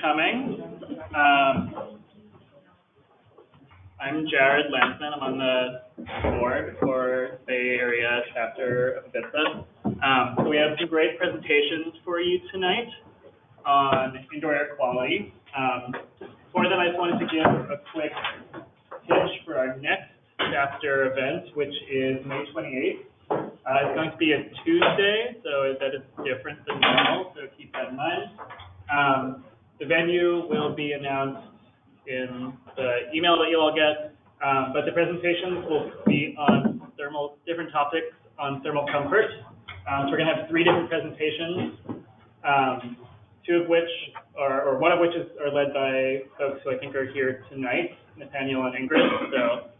coming. I'm Jared Lansman. I'm on the board for Bay Area chapter of IBpsa. So we have some great presentations for you tonight on indoor air quality. Before that, I just wanted to give a quick pitch for our next chapter event, which is May 28th. It's going to be a Tuesday, so that is different than normal, so keep that in mind. The venue will be announced in the email that you'll all get, but the presentations will be on different topics on thermal comfort. So we're going to have 3 different presentations, 2 of which one of which are led by folks who I think are here tonight, Nathaniel and Ingrid. So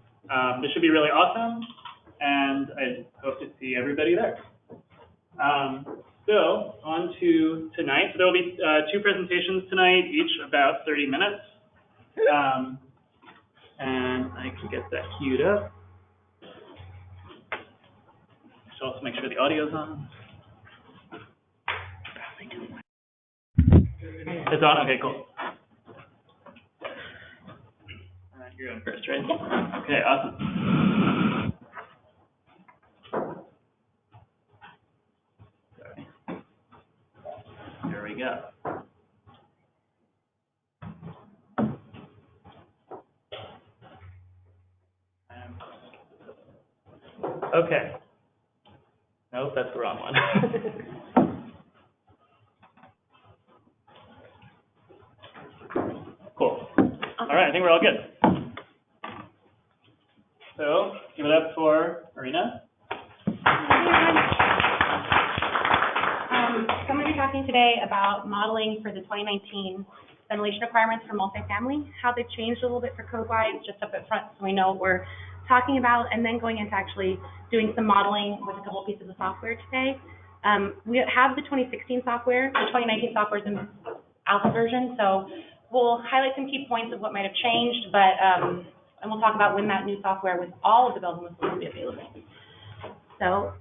this should be really awesome, and I hope to see everybody there. So on to tonight. So there will be 2 presentations tonight, each about 30 minutes. And I can get that queued up. Should also make sure the audio's on. It's on? Okay, cool. All right, you're on first, right? Okay, awesome. Sorry. Here we go. Okay. Nope, that's the wrong one. Cool. All right, I think we're all good. So, give it up for Marina. So I'm going to be talking today about modeling for the 2019 ventilation requirements for multifamily, how they've changed a little bit for code-wise, just up at front so we know what we're talking about, and then going into actually doing some modeling with a couple pieces of software today. We have the 2016 software. The 2019 software is in alpha version, so we'll highlight some key points of what might have changed, but and we'll talk about when that new software with all of the bells and whistles will be available. So,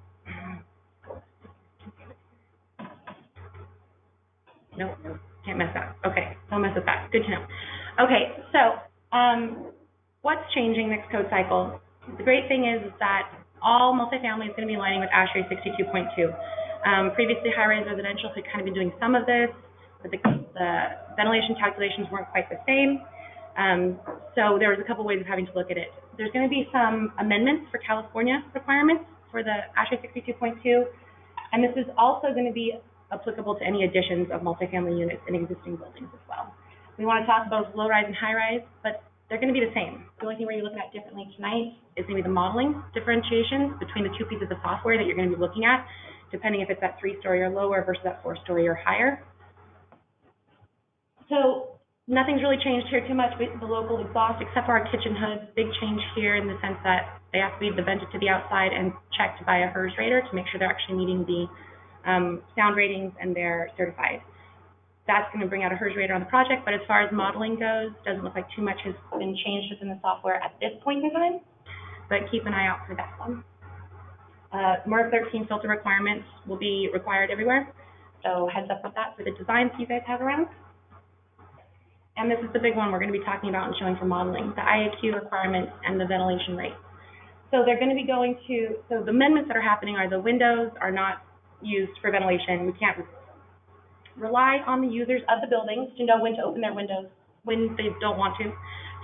no, can't mess that. Okay, don't mess with that. Good to know. Okay, so what's changing next code cycle? The great thing is that all multifamily is going to be aligning with ASHRAE 62.2. Previously, high-rise residential had kind of been doing some of this, but the ventilation calculations weren't quite the same. So there was a couple ways of having to look at it. There's going to be some amendments for California requirements for the ASHRAE 62.2, and this is also going to be applicable to any additions of multifamily units in existing buildings as well. We want to talk about low-rise and high-rise, but they're going to be the same. The only thing we're looking at differently tonight is going to be the modeling differentiations between the 2 pieces of software that you're going to be looking at, depending if it's at 3-story or lower versus at 4-story or higher. So nothing's really changed here too much with the local exhaust, except for our kitchen hoods. Big change here in the sense that they have to be vented to the outside and checked by a HERS rater to make sure they're actually meeting the sound ratings and they're certified. That's going to bring out a HERS rater on the project, but as far as modeling goes, doesn't look like too much has been changed within the software at this point in time, but keep an eye out for that one. MERV 13 filter requirements will be required everywhere, so heads up with that for the designs you guys have around. And this is the big one we're going to be talking about and showing for modeling, the IAQ requirements and the ventilation rate. So they're going to be going to, so the amendments that are happening are the windows are not used for ventilation. We can't rely on the users of the buildings to know when to open their windows, when they don't want to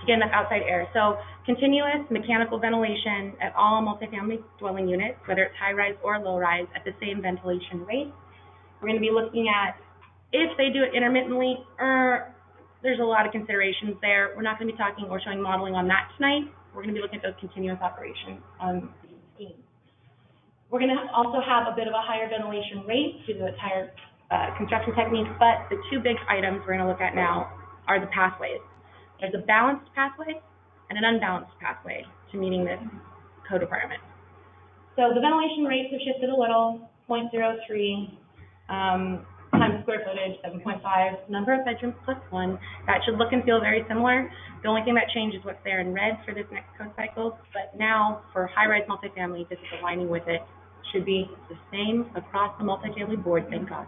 get enough outside air. So continuous mechanical ventilation at all multifamily dwelling units, whether it's high-rise or low-rise, at the same ventilation rate. We're going to be looking at if they do it intermittently, there's a lot of considerations there. We're not going to be talking or showing modeling on that tonight. We're going to be looking at those continuous operations on the scheme. We're going to also have a bit of a higher ventilation rate due to its higher construction techniques, but the 2 big items we're going to look at now are the pathways. There's a balanced pathway and an unbalanced pathway to meeting this code requirement. So the ventilation rates have shifted a little, 0.03 times square footage, 7.5, number of bedrooms plus 1. That should look and feel very similar. The only thing that changes is what's there in red for this next code cycle, but now for high-rise multifamily, this is aligning with it. Should be the same across the multifamily board, thank God.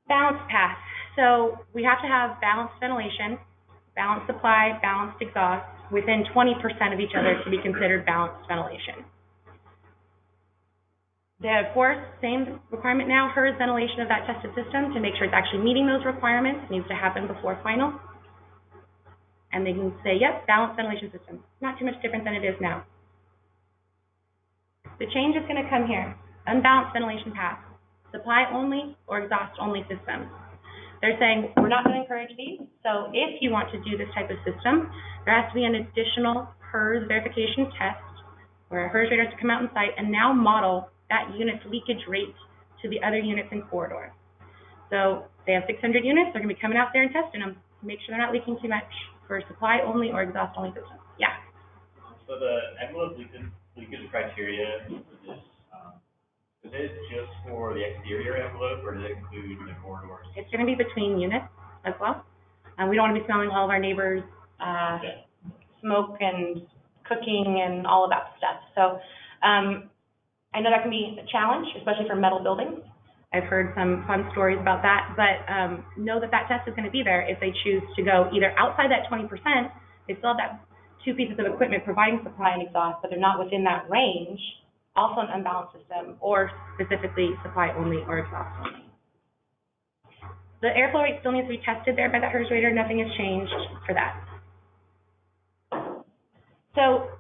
Balanced path. So we have to have balanced ventilation, balanced supply, balanced exhaust within 20% of each other to be considered balanced ventilation. Of course, same requirement now, HERS ventilation of that tested system to make sure it's actually meeting those requirements needs to happen before final. And they can say, yep, balanced ventilation system. Not too much different than it is now. The change is going to come here. Unbalanced ventilation path, supply only or exhaust only systems. They're saying, we're not going to encourage these, so if you want to do this type of system, there has to be an additional HERS verification test where a HERS rater has to come out on site and now model that unit's leakage rate to the other units in corridor. So they have 600 units, they're going to be coming out there and testing them to make sure they're not leaking too much for supply only or exhaust only systems. Yeah? So the envelope leakage criteria is it just for the exterior envelope, or does it include the corridors? It's going to be between units as well. We don't want to be smelling all of our neighbors' smoke and cooking and all of that stuff. So I know that can be a challenge, especially for metal buildings. I've heard some fun stories about that, but know that that test is going to be there if they choose to go either outside that 20%, they still have that two pieces of equipment providing supply and exhaust, but they're not within that range, also an unbalanced system, or specifically supply only or exhaust only. The airflow rate still needs to be tested there by the HERS rater. Nothing has changed for that. So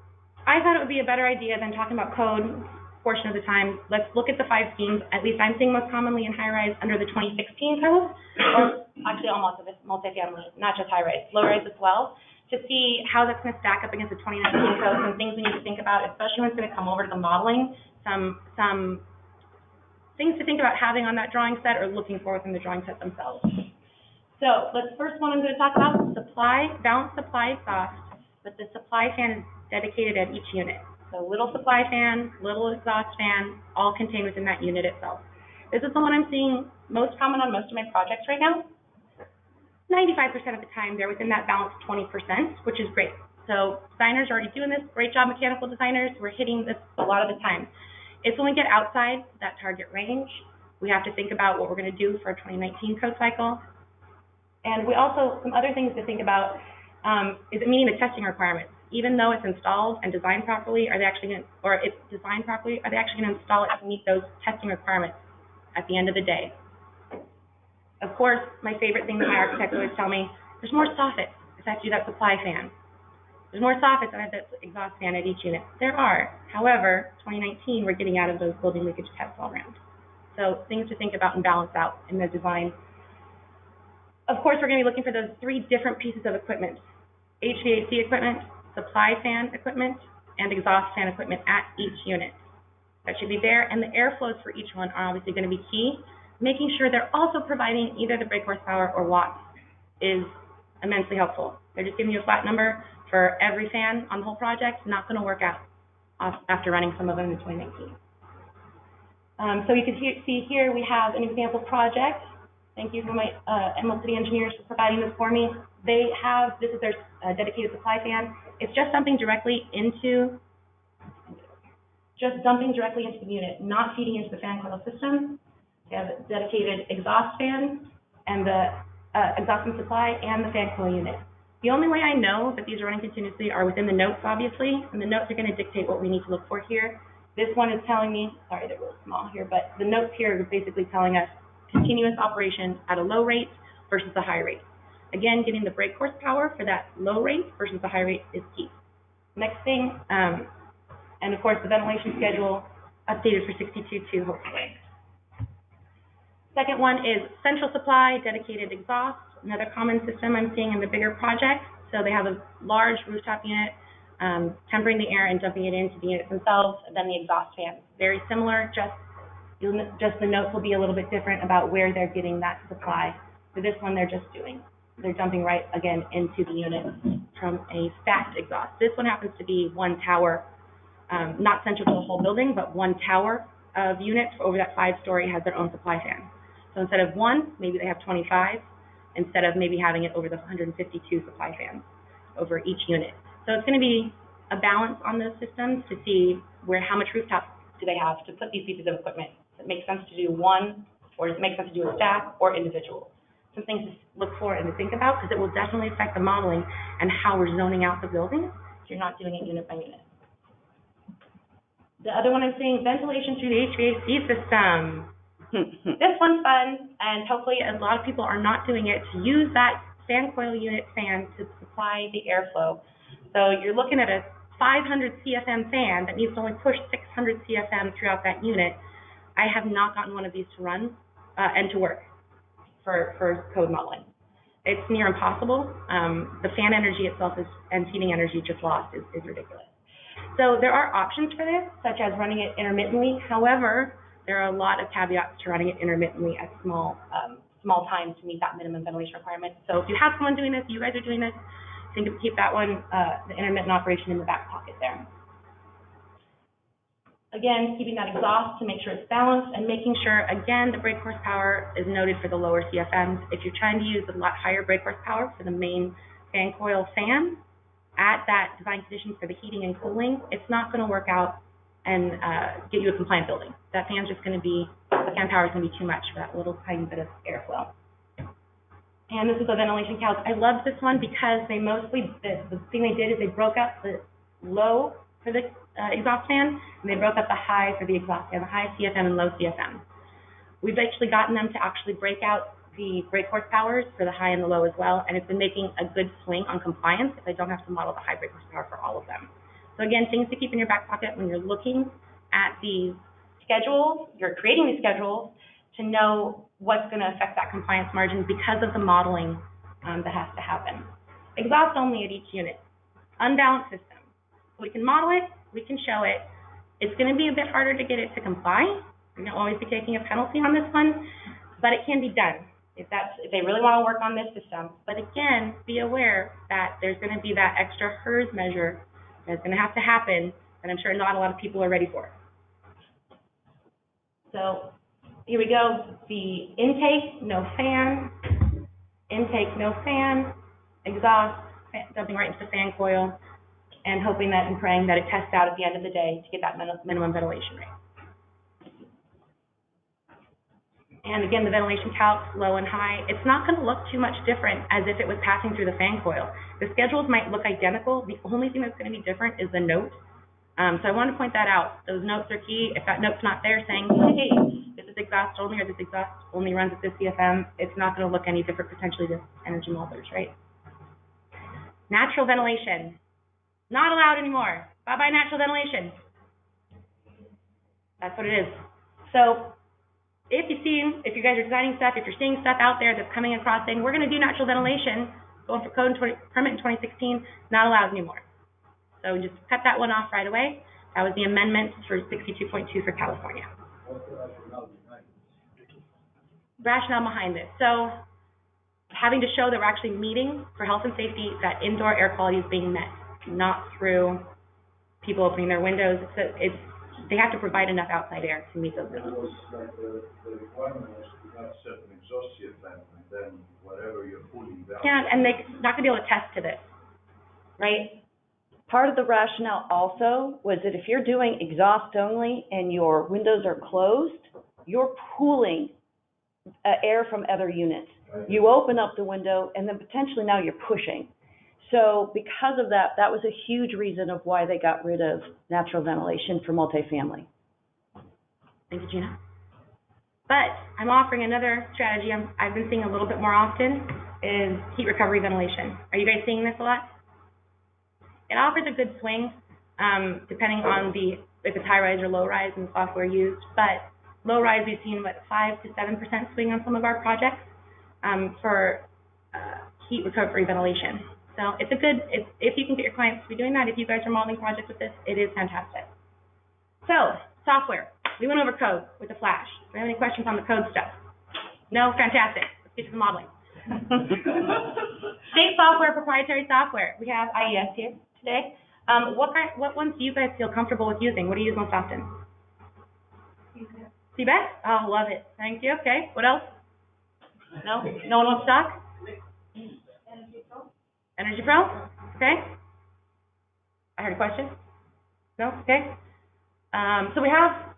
I thought it would be a better idea than talking about code portion of the time. Let's look at the 5 schemes, at least I'm seeing most commonly in high-rise under the 2016 code, or actually all multifamily, not just high-rise, low-rise as well, to see how that's going to stack up against the 2019 code, some things we need to think about, especially when it's going to come over to the modeling, some things to think about having on that drawing set or looking for within the drawing set themselves. So the first one I'm going to talk about, supply, balanced supply exhaust, but the supply fan is dedicated at each unit. So little supply fan, little exhaust fan, all contained within that unit itself. This is the one I'm seeing most common on most of my projects right now. 95% of the time, they're within that balanced 20%, which is great. So designers are already doing this. Great job, mechanical designers. We're hitting this a lot of the time. It's when we get outside that target range, we have to think about what we're going to do for our 2019 code cycle. And we also, some other things to think about, is it meeting the testing requirements? Even though it's installed and designed properly, are they actually going to, or it's designed properly, are they actually going to install it to meet those testing requirements at the end of the day? Of course, my favorite thing that my architects always tell me, there's more soffits if I have to do that supply fan. There's more soffits if I have that exhaust fan at each unit. There are. However, 2019, we're getting out of those building leakage tests all around. So things to think about and balance out in the design. Of course, we're going to be looking for those 3 different pieces of equipment: HVAC equipment, supply fan equipment, and exhaust fan equipment at each unit. That should be there, and the airflows for each one are obviously going to be key. Making sure they're also providing either the brake horsepower or watts is immensely helpful. They're just giving you a flat number for every fan on the whole project. Not going to work out after running some of them in 2019. So you can see here we have an example project. Thank you for my Emerald City engineers for providing this for me. They have, this is their dedicated supply fan. It's just dumping directly into the unit, not feeding into the fan coil system. They have a dedicated exhaust fan and the exhaust and supply and the fan coil unit. The only way I know that these are running continuously are within the notes, obviously, and the notes are going to dictate what we need to look for here. This one is telling me, sorry, they're really small here, but the notes here are basically telling us continuous operation at a low rate versus the high rate. Again, getting the brake horsepower for that low rate versus the high rate is key. Next thing, and of course the ventilation schedule updated for 62.2 hopefully. Second one is central supply, dedicated exhaust, another common system I'm seeing in the bigger projects. So they have a large rooftop unit, tempering the air and dumping it into the units themselves, and then the exhaust fan. Very similar, just the notes will be a little bit different about where they're getting that supply. For this one, they're dumping right again into the unit from a stacked exhaust. This one happens to be one tower, not central to the whole building, but one tower of units over that 5-story has their own supply fan. So instead of 1, maybe they have 25, instead of maybe having it over the 152 supply fans over each unit. So it's going to be a balance on those systems to see how much rooftop do they have to put these pieces of equipment. Does it make sense to do one, or does it make sense to do a stack or individual? some things to look for and to think about, because it will definitely affect the modeling and how we're zoning out the buildings if you're not doing it unit by unit. The other one I'm seeing, ventilation through the HVAC system. This one's fun, and hopefully a lot of people are not doing it, to use that fan coil unit fan to supply the airflow. So you're looking at a 500 CFM fan that needs to only push 600 CFM throughout that unit. I have not gotten one of these to run and to work for code modeling. It's near impossible. The fan energy itself and heating energy just lost is ridiculous. So there are options for this, such as running it intermittently. However, there are a lot of caveats to running it intermittently at small times to meet that minimum ventilation requirement. So if you have someone doing this, you guys are doing this, think of keep that one, the intermittent operation, in the back pocket there. Again, keeping that exhaust to make sure it's balanced, and making sure, again, the brake horsepower is noted for the lower CFMs. If you're trying to use a lot higher brake horsepower for the main fan coil fan, at that design conditions for the heating and cooling, it's not going to work out and get you a compliant building. That fan's just going to be, the fan power is going to be too much for that little tiny bit of airflow. And this is a ventilation calc. I love this one because they mostly, the thing they did is they broke out the low for the exhaust fan, and they broke up the high for the exhaust fan, the high CFM and low CFM. We've actually gotten them to actually break out the brake horsepowers for the high and the low as well, and it's been making a good swing on compliance if I don't have to model the high brake horsepower for all of them. So again, things to keep in your back pocket when you're looking at these schedules, you're creating these schedules, to know what's going to affect that compliance margin because of the modeling that has to happen. Exhaust only at each unit. Unbalanced system. We can model it, we can show it. It's going to be a bit harder to get it to comply. You're going to always be taking a penalty on this one, but it can be done if they really want to work on this system. But again, be aware that there's going to be that extra HERS measure that's going to have to happen, and I'm sure not a lot of people are ready for it. So here we go. The intake, no fan. Intake, no fan. Exhaust, dumping right into the fan coil, and hoping that and praying that it tests out at the end of the day to get that minimum ventilation rate. And again, the ventilation calcs, low and high, it's not going to look too much different as if it was passing through the fan coil. The schedules might look identical. The only thing that's going to be different is the note. So I want to point that out. Those notes are key. If that note's not there saying, hey, this is exhaust only, or this exhaust only runs at this CFM, it's not going to look any different potentially to energy modelers, right? Natural ventilation. Not allowed anymore. Bye-bye natural ventilation. That's what it is. So if you guys are designing stuff, if you're seeing stuff out there that's coming across saying, we're going to do natural ventilation, going for code permit in 2016, not allowed anymore. So just cut that one off right away. That was the amendment for 62.2 for California. Rationale behind this. So having to show that we're actually meeting, for health and safety, that indoor air quality is being met, not through people opening their windows. They have to provide enough outside air to meet those minimums. The requirement was to not set an exhaust CFM, and then whatever you're cooling down. Yeah, and they're not going to be able to test to this, right? Part of the rationale also was that if you're doing exhaust only and your windows are closed, you're pooling air from other units. You open up the window, and then potentially now you're pushing. So because of that, that was a huge reason of why they got rid of natural ventilation for multifamily. Thank you, Gina. But I'm offering another strategy I've been seeing a little bit more often is heat recovery ventilation. Are you guys seeing this a lot? It offers a good swing depending on if it's high rise or low rise and the software used. But low rise, we've seen 5 to 7% swing on some of our projects for heat recovery ventilation. So it's a good, if you can get your clients to be doing that, if you guys are modeling projects with this, it is fantastic. So, software. We went over code with the Flash. Do we have any questions on the code stuff? No? Fantastic. Let's get to the modeling. State software, proprietary software. We have IES here today. What ones do you guys feel comfortable with using? What do you use most often? CBEC? Oh, love it. Thank you. Okay. What else? No? No one wants to talk? Energy Pro? Okay. I heard a question? No? Okay. So we have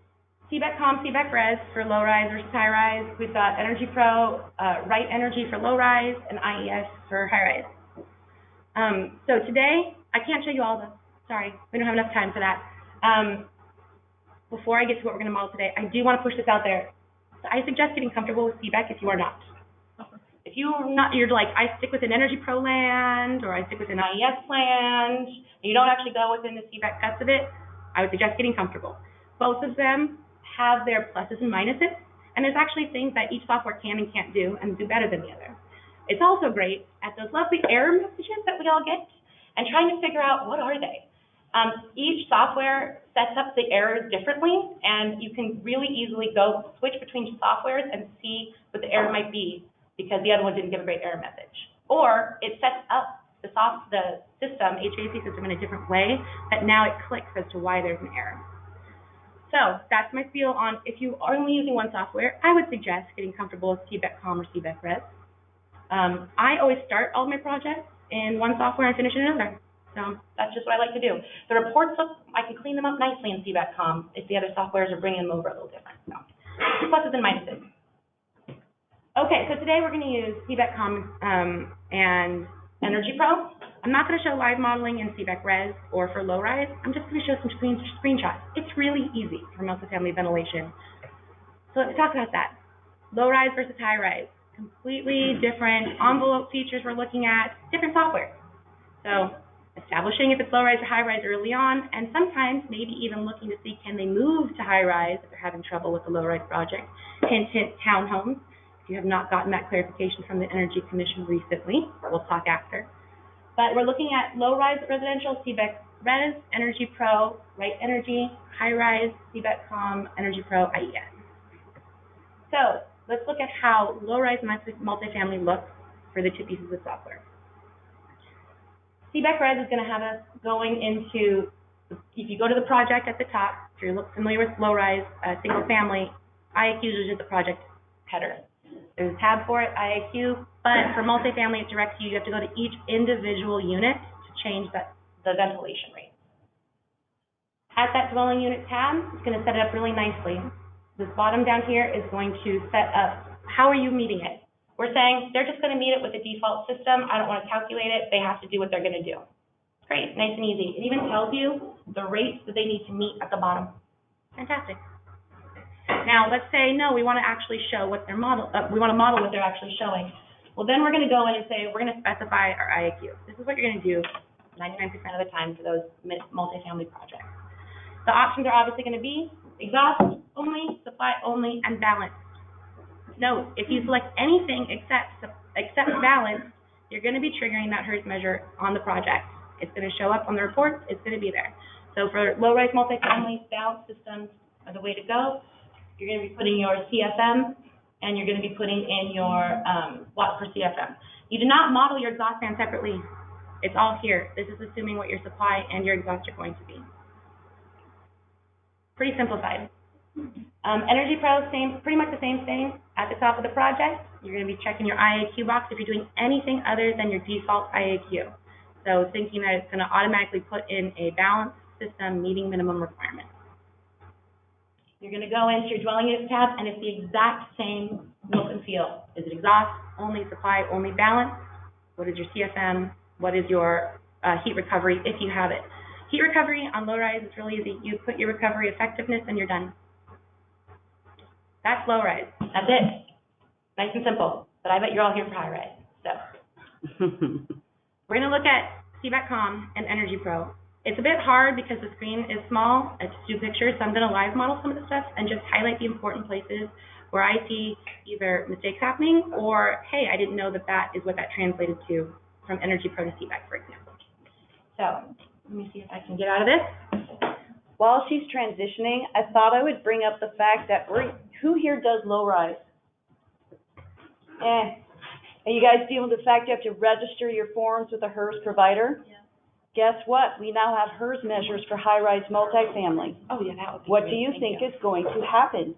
CBEC-COM, CBEC-RES for low-rise versus high-rise. We've got EnergyPro, Right Energy for low-rise, and IES for high-rise. So today, I can't show you all the, sorry, we don't have enough time for that. Before I get to what we're going to model today, I do want to push this out there. So I suggest getting comfortable with CBEC if you are not. If you're not, you're like, I stick with an EnergyPro land, or I stick with an IES land, and you don't actually go within the CBEC cuts of it, I would suggest getting comfortable. Both of them have their pluses and minuses, and there's actually things that each software can and can't do and do better than the other. It's also great at those lovely error messages that we all get and trying to figure out what are they. Each software sets up the errors differently, and you can really easily go switch between softwares and see what the error might be because the other one didn't give a great error message. Or it sets up the system, HVAC system, in a different way that now it clicks as to why there's an error. So that's my spiel on if you are only using one software, I would suggest getting comfortable with CBEC-COM or CBEC-RES. I always start all of my projects in one software and finish in another. So that's just what I like to do. The reports, I can clean them up nicely in CBEC-COM if the other softwares are bringing them over a little different. So pluses and minuses. Okay, so today we're going to use CBEC-COM and EnergyPro. I'm not going to show live modeling in CBEC-RES or for low-rise. I'm just going to show some screenshots. It's really easy for multifamily ventilation. So let's talk about that. Low-rise versus high-rise. Completely different envelope features we're looking at, different software. So establishing if it's low-rise or high-rise early on, and sometimes maybe even looking to see can they move to high-rise if they're having trouble with the low-rise project. Hint, hint, townhomes. If you have not gotten that clarification from the Energy Commission recently, we'll talk after. But we're looking at low-rise residential, CBEC-RES, EnergyPro, Right Energy, high-rise, CBEC-COM, EnergyPro, IES. So let's look at how low-rise multifamily looks for the two pieces of software. CBEC-RES is going to have us going into, if you go to the project at the top, if you're familiar with low-rise, single family, IAQ is just the project header. There's a tab for it, IAQ, but for multifamily, it directs you, you have to go to each individual unit to change the ventilation rate. At that dwelling unit tab, it's going to set it up really nicely. This bottom down here is going to set up, how are you meeting it? We're saying they're just going to meet it with the default system. I don't want to calculate it. They have to do what they're going to do. Great, nice and easy. It even tells you the rates that they need to meet at the bottom. Fantastic. Now, let's say, no, we want to actually show what their model, we want to model what they're actually showing. Well, then we're going to go in and say, we're going to specify our IAQ. This is what you're going to do 99% of the time for those multifamily projects. The options are obviously going to be exhaust only, supply only, and balance. Note, if you select anything except balance, you're going to be triggering that HERS measure on the project. It's going to show up on the report. It's going to be there. So for low-rise multifamily, balance systems are the way to go. You're going to be putting your CFM, and you're going to be putting in your watt per CFM. You do not model your exhaust fan separately. It's all here. This is assuming what your supply and your exhaust are going to be. Pretty simplified. EnergyPro, pretty much the same thing. At the top of the project, you're going to be checking your IAQ box if you're doing anything other than your default IAQ. So thinking that it's going to automatically put in a balanced system meeting minimum requirements. You're going to go into your dwelling units tab, and it's the exact same look and feel. Is it exhaust only, supply only, balance? What is your CFM? What is your heat recovery if you have it? Heat recovery on low-rise is really easy. You put your recovery effectiveness and you're done. That's low-rise. That's it. Nice and simple. But I bet you're all here for high-rise. So we're going to look at CBEC-COM and EnergyPro. It's a bit hard because the screen is small. It's two pictures, so I'm going to live model some of the stuff and just highlight the important places where I see either mistakes happening or, hey, I didn't know that that is what that translated to from EnergyPro to CBEC, for example. So let me see if I can get out of this. While she's transitioning, I thought I would bring up the fact that who here does low-rise? Are you guys dealing with the fact you have to register your forms with a HERS provider? Yeah. Guess what? We now have HERS measures for high-rise multifamily. Oh, yeah, that would be What great. do you Thank think is going to happen?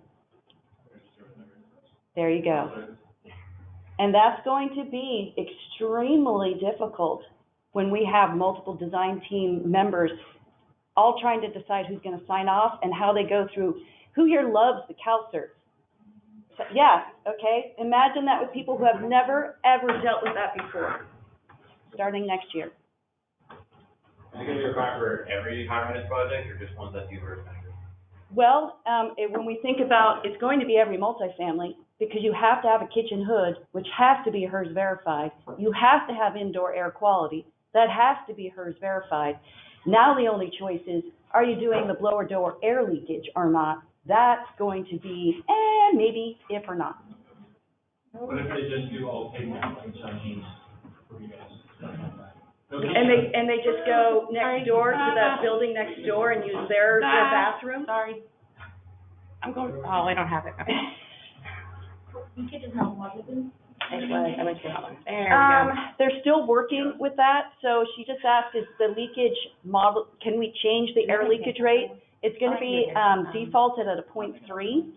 There you go. And that's going to be extremely difficult when we have multiple design team members all trying to decide who's going to sign off and how they go through Who here loves the CalCerts? So, yeah, okay. Imagine that with people who have never, ever dealt with that before, starting next year. Is it going to be required for every high-rise project or just ones that do HERS measures? Well, when we think about, it's going to be every multifamily, because you have to have a kitchen hood, which has to be HERS verified. You have to have indoor air quality. That has to be HERS verified. Now the only choice is, are you doing the blower door air leakage or not? That's going to be, maybe, if or not. What if they just do all payment concessions for you guys? And they just go next door to that building next door and use their bathroom? Sorry. I'm going, oh, I don't have it. Okay. I went to that one. There we go. They're still working with that, so she just asked, is the leakage model, can we change the air leakage rate? It's gonna be, defaulted at a 0.3.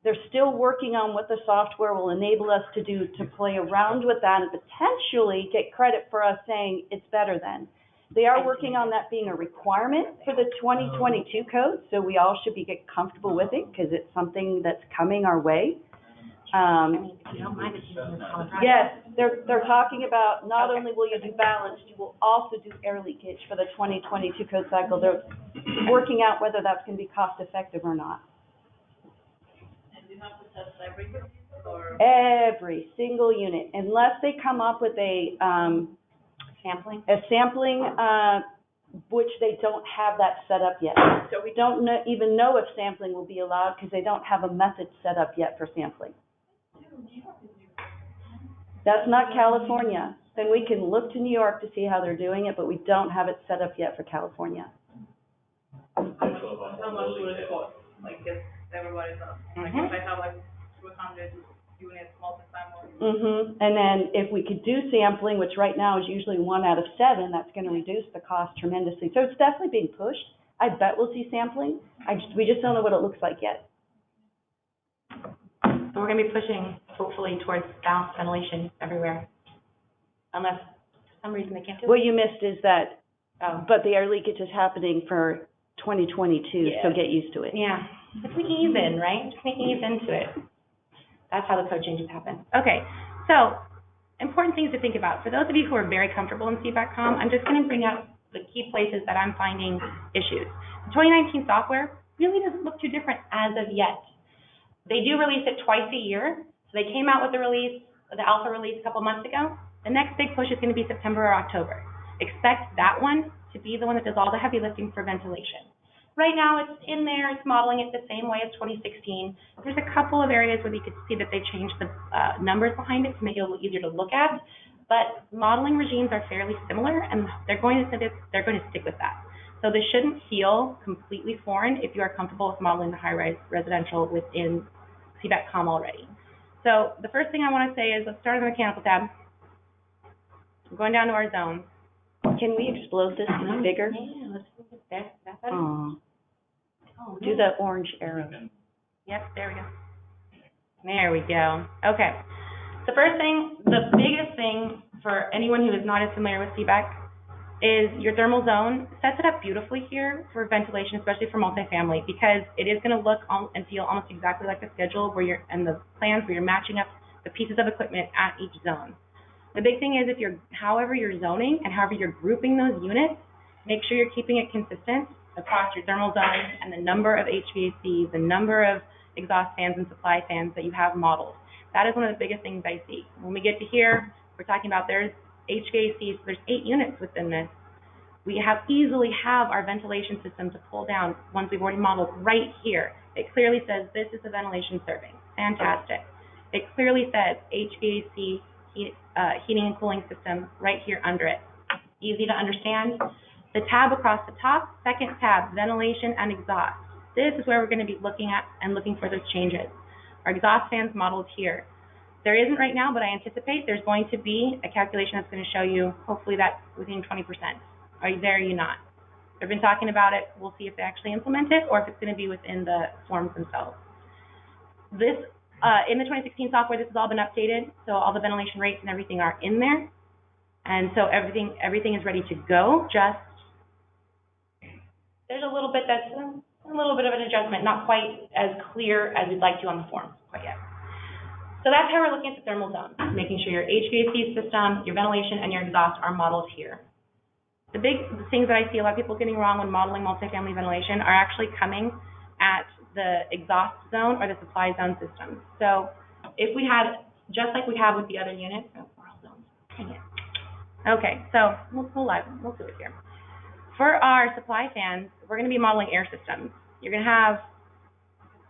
They're still working on what the software will enable us to do to play around with that and potentially get credit for us saying it's better than. They are working on that being a requirement for the 2022 code, so we all should get comfortable with it because it's something that's coming our way. If you don't mind, it's using the Colorado. Yes, they're talking about not only will you do balanced, you will also do air leakage for the 2022 code cycle. They're working out whether that's going to be cost effective or not. Every single unit, unless they come up with a Sampling? sampling, which they don't have that set up yet. So we don't even know if sampling will be allowed because they don't have a method set up yet for sampling. That's not California. Then we can look to New York to see how they're doing it, but we don't have it set up yet for California. How much would it cost? Like, if everybody's up, like, if I have like 200 units, multifamily. And then if we could do sampling, which right now is usually 1 out of 7, that's going to reduce the cost tremendously. So it's definitely being pushed. I bet we'll see sampling. We just don't know what it looks like yet. So we're gonna be pushing, hopefully, towards balanced ventilation everywhere. Unless, for some reason, they can't do it. What you missed is that, but the air leakage is happening for 2022, so get used to it. Yeah, just we ease in, right? Just we ease into it. That's how the code changes happen. Okay, so important things to think about. For those of you who are very comfortable in CBAC-COM, I'm just going to bring up the key places that I'm finding issues. The 2019 software really doesn't look too different as of yet. They do release it twice a year. So they came out with the alpha release a couple months ago. The next big push is going to be September or October. Expect that one to be the one that does all the heavy lifting for ventilation. Right now, it's in there, it's modeling it the same way as 2016. There's a couple of areas where you could see that they changed the numbers behind it to make it a little easier to look at, but modeling regimes are fairly similar, and they're going to stick with that. So this shouldn't feel completely foreign if you are comfortable with modeling the high-rise residential within CBAC-COM already. So the first thing I want to say is, let's start on the mechanical tab. I'm going down to our zones. Can we explode this to be bigger? Yeah, let's do that. That's better. Oh, do that orange arrow. Yep, there we go. There we go. Okay. The first thing, the biggest thing for anyone who is not as familiar with CBAC is your thermal zone sets it up beautifully here for ventilation, especially for multifamily, because it is going to look and feel almost exactly like the schedule and the plans where you're matching up the pieces of equipment at each zone. The big thing is however you're zoning and however you're grouping those units, make sure you're keeping it consistent across your thermal zone and the number of HVACs, the number of exhaust fans and supply fans that you have modeled. That is one of the biggest things I see. When we get to here, we're talking about there's HVACs, so there's 8 units within this. We easily have our ventilation system to pull down ones we've already modeled right here. It clearly says this is the ventilation serving. Fantastic. It clearly says HVAC, heating and cooling system right here under it. Easy to understand. The tab across the top, second tab, ventilation and exhaust. This is where we're going to be looking at and looking for those changes. Our exhaust fans modeled here. There isn't right now, but I anticipate there's going to be a calculation that's going to show you, hopefully that's within 20%. Are you there or are you not? They've been talking about it. We'll see if they actually implement it or if it's going to be within the forms themselves. This, in the 2016 software, this has all been updated, so all the ventilation rates and everything are in there. And so everything is ready to go. Just, there's a little bit that's a little bit of an adjustment, not quite as clear as we'd like to on the form quite yet. So that's how we're looking at the thermal zones, making sure your HVAC system, your ventilation, and your exhaust are modeled here. The big things that I see a lot of people getting wrong when modeling multifamily ventilation are actually coming at the exhaust zone or the supply zone system. So if we had, just like we have with the other units, dang it. Okay, so we'll do it here. For our supply fans, we're going to be modeling air systems. You're going to have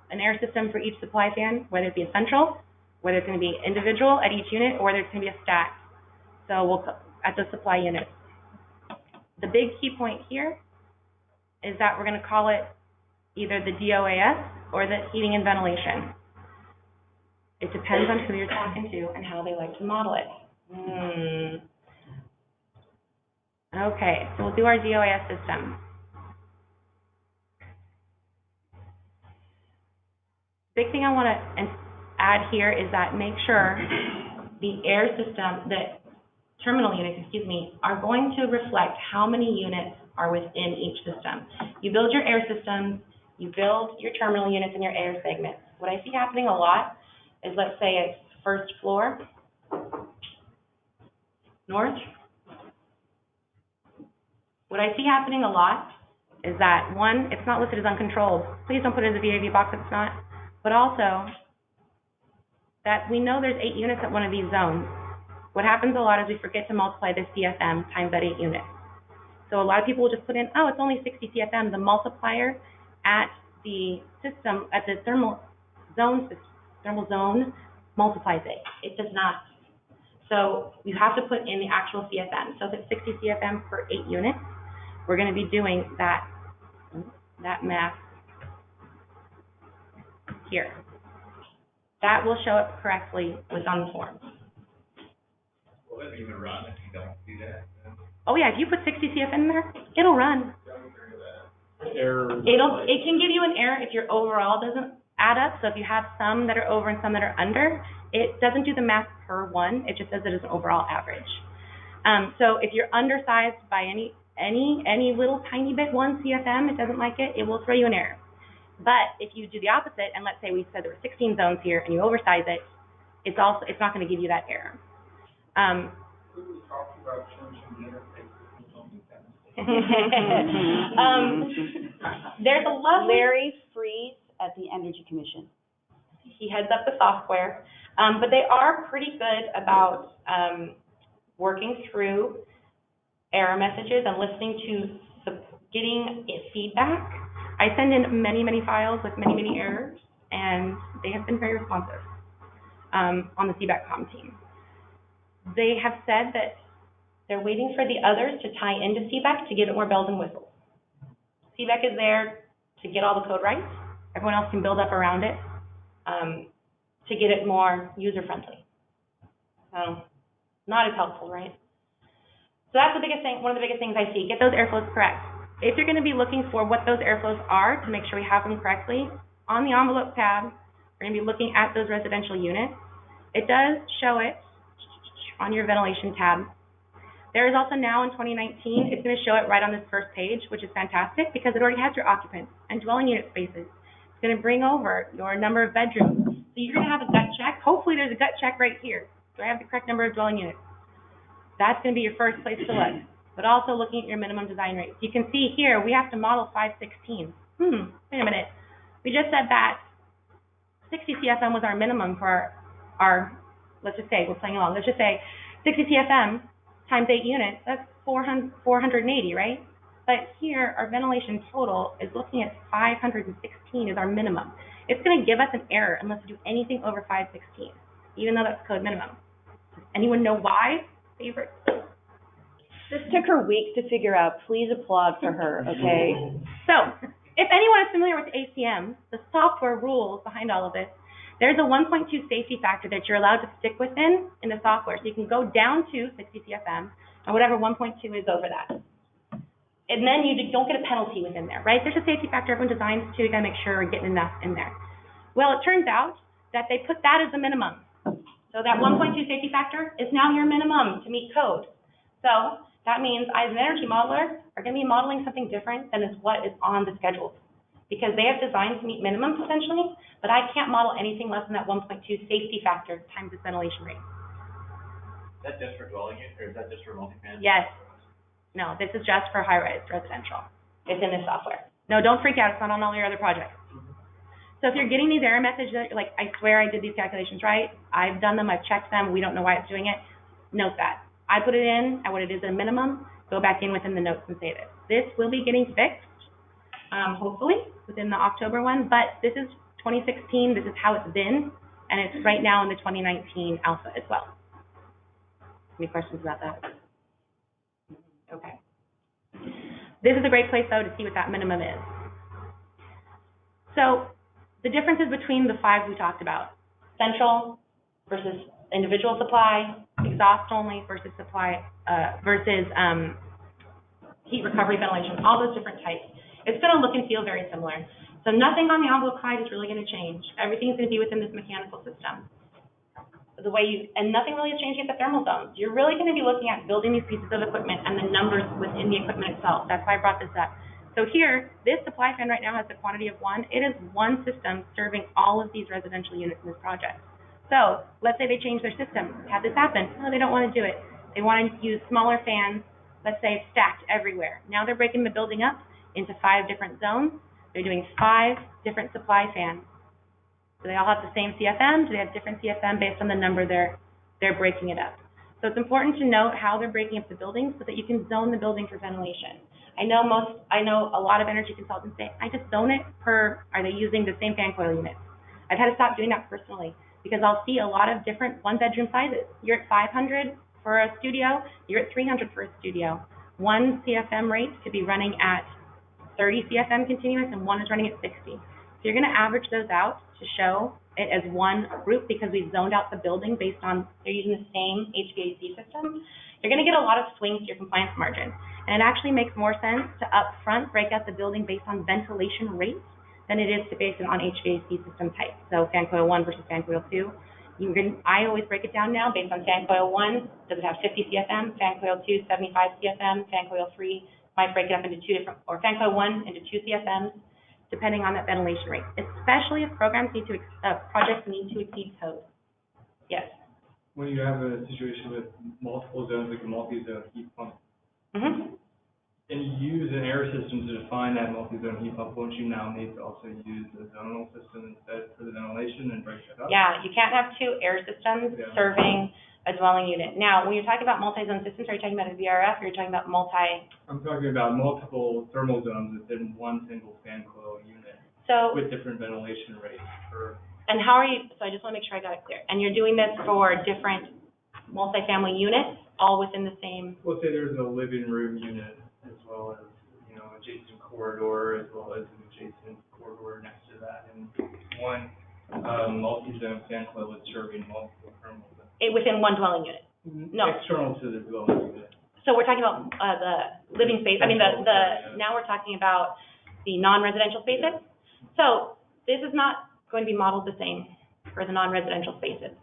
an air system for each supply fan, whether it be a central, whether it's going to be individual at each unit, or whether it's going to be a stack. So we'll at the supply unit. The big key point here is that we're going to call it either the DOAS or the heating and ventilation. It depends on who you're talking to and how they like to model it. Okay, so we'll do our DOAS system. Big thing I want to add here is that make sure the air system, the terminal units, are going to reflect how many units are within each system. You build your air systems, you build your terminal units and your air segments. What I see happening a lot is, let's say it's first floor, north. What I see happening a lot is that, one, it's not listed as uncontrolled. Please don't put it in the VAV box if it's not. But also, that we know there's 8 units at one of these zones. What happens a lot is we forget to multiply the CFM times that 8 units. So a lot of people will just put in, oh, it's only 60 CFM. The multiplier at the system, at the thermal zone multiplies it. It does not. So you have to put in the actual CFM. So if it's 60 CFM per 8 units, we're going to be doing that math here. That will show up correctly what's on the form. Will it even run if you don't do that? Oh yeah, if you put 60 CFM in there, it'll run. It can give you an error if your overall doesn't add up. So if you have some that are over and some that are under, it doesn't do the math per one. It just says it is an overall average. So if you're undersized by any little tiny bit, 1 CFM, it doesn't like it, it will throw you an error. But if you do the opposite, and let's say we said there were 16 zones here, and you oversize it, it's not going to give you that error. There's a lovely Larry Freeze at the Energy Commission. He heads up the software, but they are pretty good about working through error messages and listening to getting feedback. I send in many files with many errors, and they have been very responsive on the CBAC-COM team. They have said that they're waiting for the others to tie into CBAC to give it more bells and whistles. CBAC is there to get all the code right. Everyone else can build up around it to get it more user-friendly. Not as helpful, right? So that's the biggest thing, one of the biggest things I see. Get those airflows correct. If you're going to be looking for what those airflows are to make sure we have them correctly, on the envelope tab, we're going to be looking at those residential units. It does show it on your ventilation tab. There is also now in 2019, it's going to show it right on this first page, which is fantastic because it already has your occupants and dwelling unit spaces. It's going to bring over your number of bedrooms. So you're going to have a gut check. Hopefully there's a gut check right here. Do I have the correct number of dwelling units? That's going to be your first place to look. But also looking at your minimum design rates. You can see here, we have to model 516. Wait a minute. We just said that 60 CFM was our minimum for our, let's just say, we're playing along, let's just say 60 CFM times 8 units, that's 480, right? But here, our ventilation total is looking at 516 is our minimum. It's going to give us an error unless we do anything over 516, even though that's code minimum. Does anyone know why? Favorite? This took her weeks to figure out. Please applaud for her, okay? So, if anyone is familiar with ACM, the software rules behind all of this, there's a 1.2 safety factor that you're allowed to stick within in the software. So you can go down to 60 CFM, and whatever 1.2 is over that. And then you don't get a penalty within there, right? There's a safety factor everyone designs to. You got to make sure we're getting enough in there. Well, it turns out that they put that as the minimum. So that 1.2 safety factor is now your minimum to meet code. So that means I, as an energy modeler, are going to be modeling something different than is what is on the schedules. because they have designs to meet minimums essentially, but I can't model anything less than that 1.2 safety factor times its ventilation rate. Is that just for dwelling unit, or is that just for multifamily? Yes. No, this is just for high-rise residential. It's in this software. No, don't freak out. It's not on all your other projects. So if you're getting these error messages, like, I swear I did these calculations right, I've done them, I've checked them, we don't know why it's doing it, note that. I put it in at what it is at a minimum, go back in within the notes and save it. This will be getting fixed, hopefully, within the October one, but this is 2016, this is how it's been, and it's right now in the 2019 alpha as well. Any questions about that? Okay. This is a great place, though, to see what that minimum is. So the differences between the 5 we talked about, central versus individual supply, exhaust only versus supply, versus heat recovery ventilation, all those different types. It's going to look and feel very similar. So nothing on the envelope side is really going to change. Everything's going to be within this mechanical system. And nothing really is changing at the thermal zones. You're really going to be looking at building these pieces of equipment and the numbers within the equipment itself. That's why I brought this up. So here, this supply fan right now has the quantity of 1. It is one system serving all of these residential units in this project. So let's say they change their system. Have this happen? No, they don't want to do it. They want to use smaller fans. Let's say it's stacked everywhere. Now they're breaking the building up into 5 different zones. They're doing 5 different supply fans. Do they all have the same CFM? Do they have different CFM based on the number they're breaking it up? So it's important to note how they're breaking up the building so that you can zone the building for ventilation. I know a lot of energy consultants say, I just zone it per, are they using the same fan coil units? I've had to stop doing that personally because I'll see a lot of different 1-bedroom sizes. You're at 500 for a studio, you're at 300 for a studio. One CFM rate could be running at 30 CFM continuous and one is running at 60. So you're going to average those out to show it as one group because we've zoned out the building based on they're using the same HVAC system. You're going to get a lot of swings to your compliance margin. And it actually makes more sense to up front break out the building based on ventilation rate than it is to base it on HVAC system type. So fan coil 1 versus fan coil 2. I always break it down now based on fan coil 1, does it have 50 CFM, fan coil 2, 75 CFM, fan coil 3, might break it up into 2 different, or fan coil 1 into 2 CFMs, depending on that ventilation rate, especially if projects need to exceed code. Yes? When you have a situation with multiple zones, like a multi-zone heat pump, Mm-hmm. and you use an air system to define that multi-zone heat pump, won't you now need to also use a zonal system instead for the ventilation and break it up? Yeah, you can't have 2 air systems serving a dwelling unit. Now, when you're talking about multi-zone systems, are you talking about a VRF or are you talking about I'm talking about multiple thermal zones within one single fan coil unit with different ventilation rates for. And how are you, so I just want to make sure I got it clear. And you're doing this for different multifamily units, all within the same? Let's say there's a living room unit as well as, adjacent corridor, as well as an adjacent corridor next to that, and one multi-zone fan coil is serving multiple thermal zones. Within one dwelling unit? No. External to the dwelling unit. So we're talking about the living space, now we're talking about the non-residential spaces. So this is not going to be modeled the same for the non-residential spaces.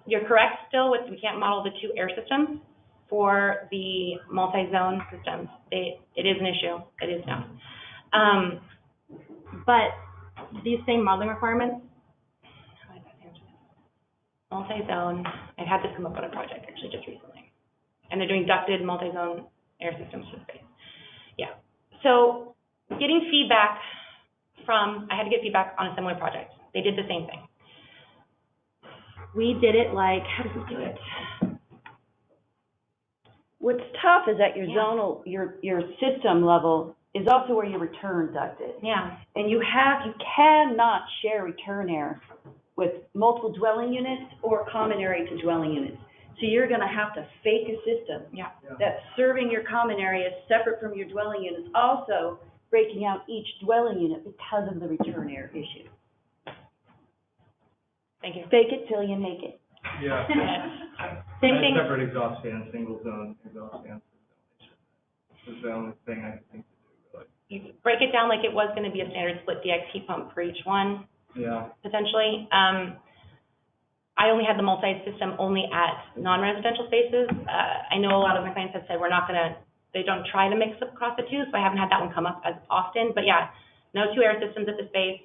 You're correct still we can't model the 2 air systems for the multi-zone systems. It is an issue, it is now. But these same modeling requirements, how did I answer this? Multi-zone, I had this come up on a project actually just recently. And they're doing ducted multi-zone air systems for space. Yeah. So getting feedback I had to get feedback on a similar project. They did the same thing. We did it how did we do it? What's tough is that your zonal, your system level is also where your return ducted. Yeah. And you cannot share return air with multiple dwelling units or common area to dwelling units. So you're going to have to fake a system that's serving your common area separate from your dwelling units, also breaking out each dwelling unit because of the return air issue. Thank you. Fake it till you make it. Yeah. Same thing. Separate exhaust fan, single zone exhaust fan. That's the only thing I think to do, really. You break it down like it was going to be a standard split DX heat pump for each one. Yeah. Potentially. I only had the multi-system only at non-residential spaces. I know a lot of my clients have said we're not going to they don't try to mix across the two, so I haven't had that one come up as often. But yeah, no two air systems at the space.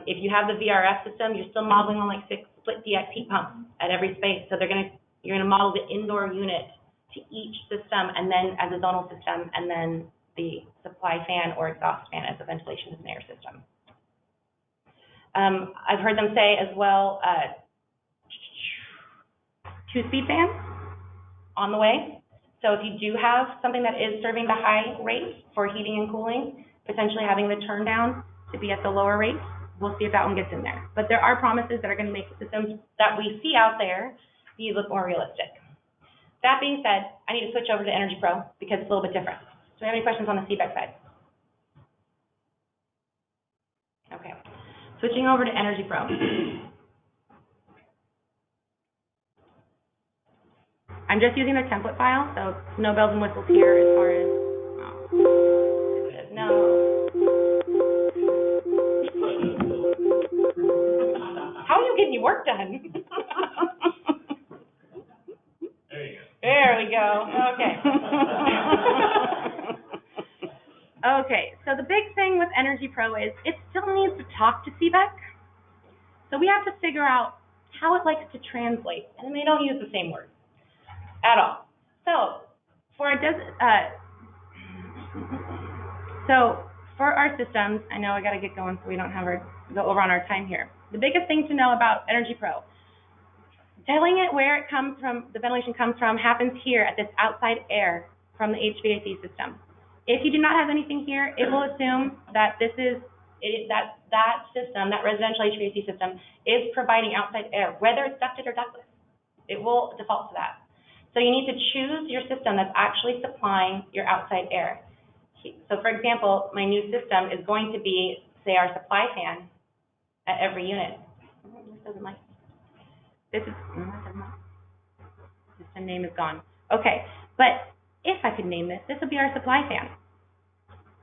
If you have the VRF system, you're still modeling on like 6 split DX heat pumps at every space. So you're gonna model the indoor unit to each system, and then as a zonal system, and then the supply fan or exhaust fan as a ventilation as an air system. I've heard them say as well, 2-speed fans on the way. So if you do have something that is serving the high rate for heating and cooling, potentially having the turn down to be at the lower rate, we'll see if that one gets in there. But there are promises that are going to make the systems that we see out there look more realistic. That being said, I need to switch over to EnergyPro because it's a little bit different. Do we have any questions on the CBEC side? Okay. Switching over to EnergyPro. I'm just using the template file, so no bells and whistles here as far as, no. How are you getting your work done? There you go. There we go, okay. Okay, so the big thing with EnergyPro is it still needs to talk to CBEC. So we have to figure out how it likes to translate, and they don't use the same words at all. So for our systems, I know I got to get going so we don't have go over on our time here. The biggest thing to know about EnergyPro, telling it where it comes from, the ventilation comes from, happens here at this outside air from the HVAC system. If you do not have anything here, it will assume that this is that system, that residential HVAC system, is providing outside air, whether it's ducted or ductless. It will default to that. So you need to choose your system that's actually supplying your outside air. So for example, my new system is going to be, say, our supply fan at every unit. This doesn't like this is system name is gone. Okay, but if I could name this would be our supply fan.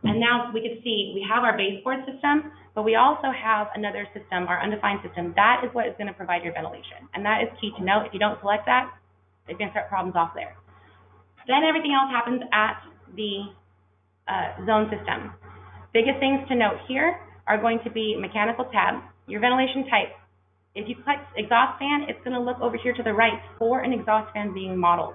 And now we can see we have our baseboard system, but we also have another system, our undefined system. That is what is going to provide your ventilation. And that is key to note. If you don't select that, it's going to start problems off there. Then everything else happens at the zone system. Biggest things to note here are going to be mechanical tab, your ventilation type. If you click exhaust fan, it's going to look over here to the right for an exhaust fan being modeled.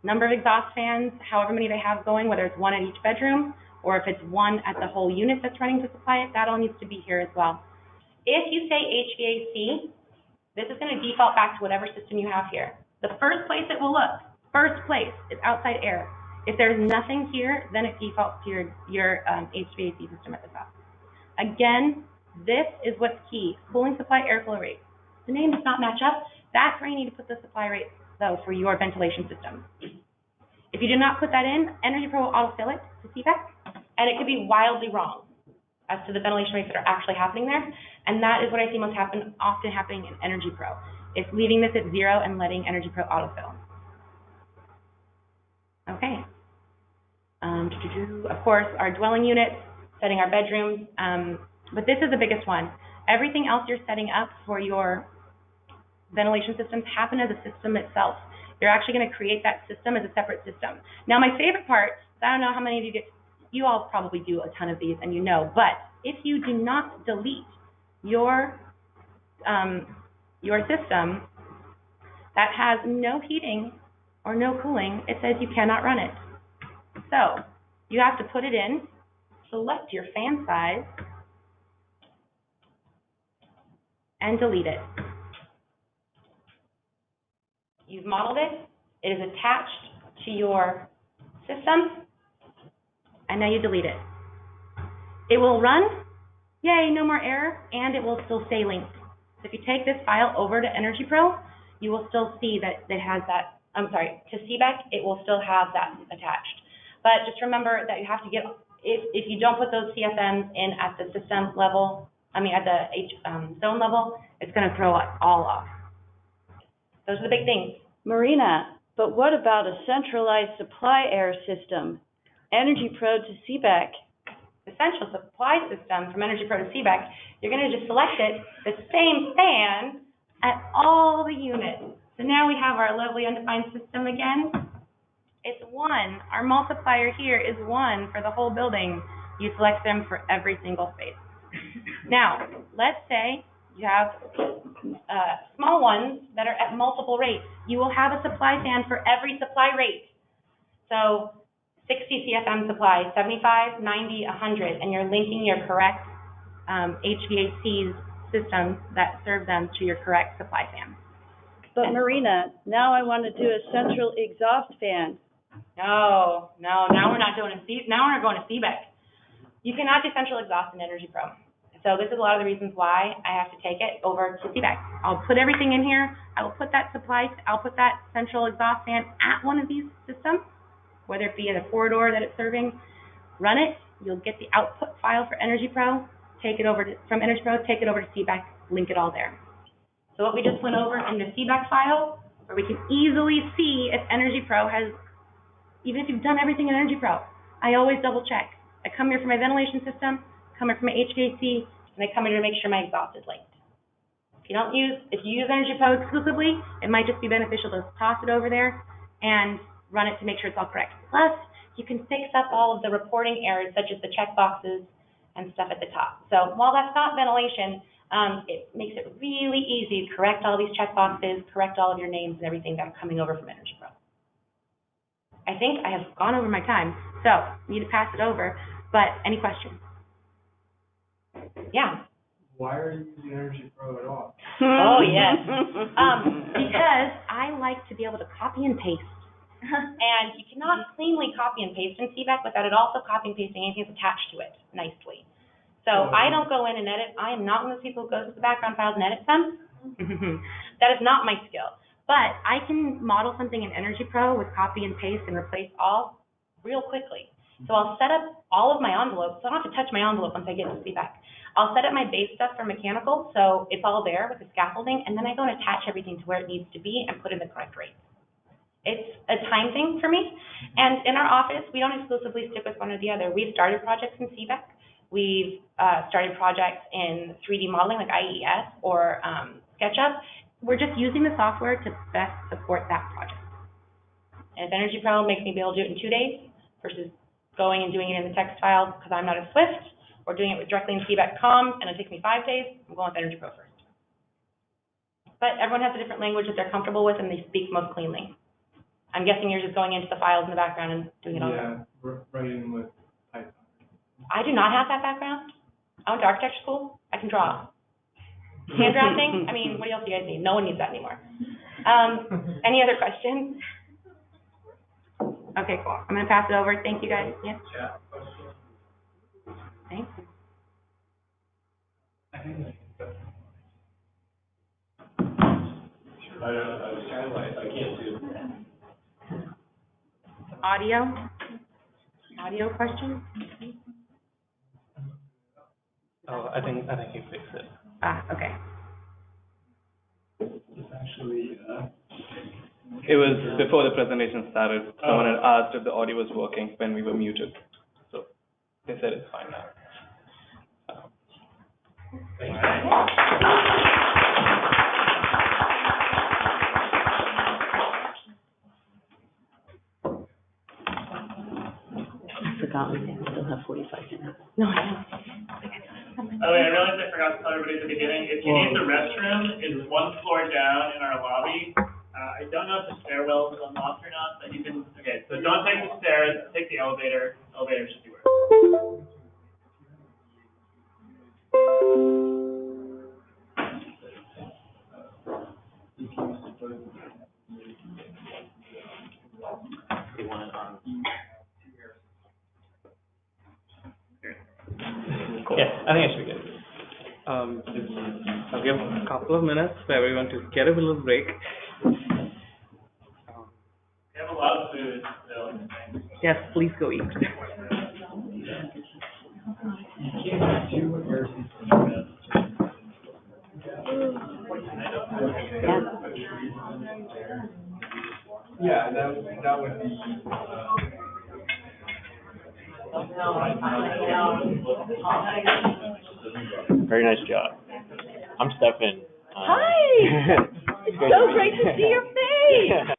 Number of exhaust fans, however many they have going, whether it's one at each bedroom, or if it's one at the whole unit that's running to supply it, that all needs to be here as well. If you say HVAC, this is going to default back to whatever system you have here. The first place it will look, first place, is outside air. If there's nothing here, then it defaults to your HVAC system at the top. Again, this is what's key, cooling supply airflow rate. The name does not match up. That's where you need to put the supply rate, though, for your ventilation system. If you do not put that in, EnergyPro will autofill it to CBEC, and it could be wildly wrong as to the ventilation rates that are actually happening there, and that is what I see most often happening in EnergyPro. It's leaving this at 0 and letting EnergyPro autofill. Okay. Of course, our dwelling units, setting our bedrooms, but this is the biggest one. Everything else you're setting up for your ventilation systems happen as a system itself. You're actually going to create that system as a separate system. Now, my favorite part, I don't know how many of you all probably do a ton of these and you know, but if you do not delete your system that has no heating or no cooling, it says you cannot run it. So you have to put it in, select your fan size, and delete it. You've modeled it, it is attached to your system, and now you delete it. It will run, yay, no more error, and it will still stay linked. So if you take this file over to EnergyPro, you will still see that it has that, to CBEC, it will still have that attached. But just remember that you have to get, if you don't put those CFMs in at the system level, at the zone level, it's going to throw it all off. Those are the big things. Marina, but what about a centralized supply air system? EnergyPro to CBEC. The central supply system from EnergyPro to CBEC, you're going to just select it, the same fan at all the units. So now we have our lovely undefined system again. It's 1. Our multiplier here is 1 for the whole building. You select them for every single space. Now, let's say you have small ones that are at multiple rates. You will have a supply fan for every supply rate. So 60 CFM supply, 75, 90, 100, and you're linking your correct HVAC systems that serve them to your correct supply fan. But Marina, now I want to do a central exhaust fan. No, now we're not doing now we're going to CBEC. You cannot do central exhaust in EnergyPro. So this is a lot of the reasons why I have to take it over to CBEC. I'll put everything in here. I will put that I'll put that central exhaust fan at one of these systems, whether it be in a corridor that it's serving. Run it. You'll get the output file for EnergyPro. Take it over from EnergyPro. Take it over to CBEC. Link it all there. So what we just went over in the CBEC file, where we can easily see if EnergyPro has, even if you've done everything in EnergyPro, I always double check. I come here for my ventilation system, come here for my HVAC, and I come here to make sure my exhaust is linked. If you use EnergyPro exclusively, it might just be beneficial to toss it over there and run it to make sure it's all correct. Plus, you can fix up all of the reporting errors, such as the check boxes and stuff at the top. So while that's not ventilation, it makes it really easy to correct all these check boxes, correct all of your names and everything that are coming over from EnergyPro. I think I have gone over my time, so I need to pass it over, but any questions? Yeah. Why are you using EnergyPro at all? Oh, yes. Because I like to be able to copy and paste. And you cannot cleanly copy and paste in CBEC without it also copy and pasting anything that's attached to it nicely. So I don't go in and edit. I am not one of those people who goes to the background files and edits them. That is not my skill. But I can model something in EnergyPro with copy and paste and replace all real quickly. So I'll set up all of my envelopes. So I don't have to touch my envelope once I get to CBEC. I'll set up my base stuff for mechanical, so it's all there with the scaffolding, and then I go and attach everything to where it needs to be and put in the correct rates. It's a time thing for me. And in our office, we don't exclusively stick with one or the other. We've started projects in CBEC. We've started projects in 3D modeling like IES or SketchUp. We're just using the software to best support that project. And if EnergyPro makes me be able to do it in 2 days versus going and doing it in the text files because I'm not as swift, or doing it directly in CBEC.com and it takes me 5 days, I'm going with EnergyPro first. But everyone has a different language that they're comfortable with and they speak most cleanly. I'm guessing you're just going into the files in the background and doing it all. Yeah, writing with Python. I do not have that background. I went to architecture school. I can draw. Hand drafting? I mean, what else do you guys need? No one needs that anymore. Any other questions? Okay, cool. I'm going to pass it over. Thank you, guys. Yeah. Thanks. I can't do it. Audio question? Oh, I think you fixed it. Okay. It's actually, it was before the presentation started. Someone had asked if the audio was working when we were muted. So they said it's fine now. I forgot we still have 45 minutes. No, I don't. Oh, wait, I realized I forgot to tell everybody at the beginning. If you need the restroom, it's 1 floor down in our lobby. I don't know if the stairwell is unlocked or not, but you can, okay, so don't take the stairs, take the elevator. Elevator should be working. Yes, I think I should be good. I'll give a couple of minutes for everyone to get a little break. We have a lot of food still. Yes, please go eat. Yeah, that would be. Very nice job. I'm Stefan. Hi! It's so great to see your face!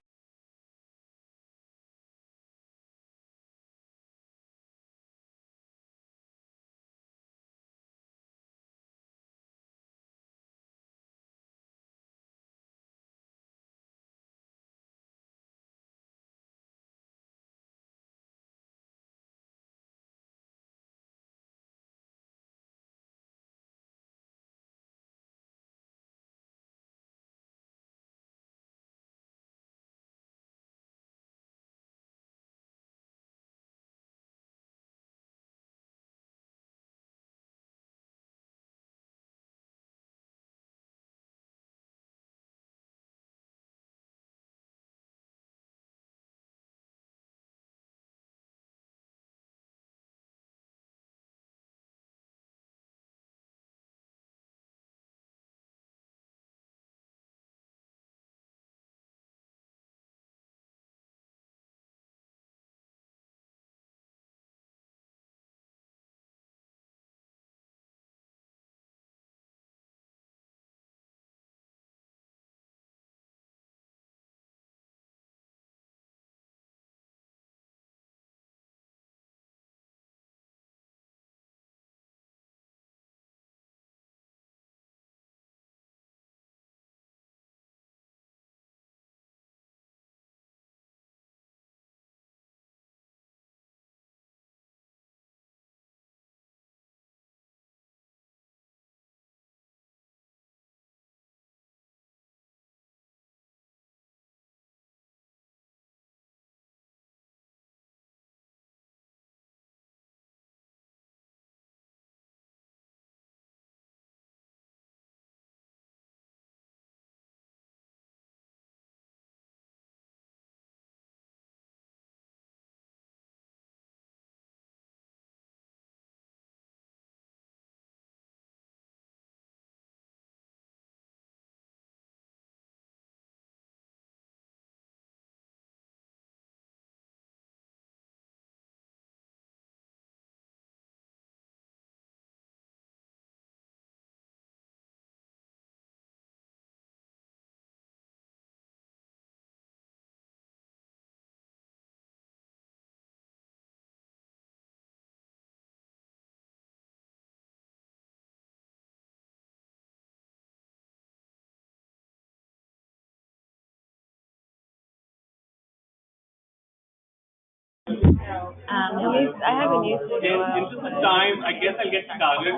I haven't used it in a while. Into the time, I guess I'll get started.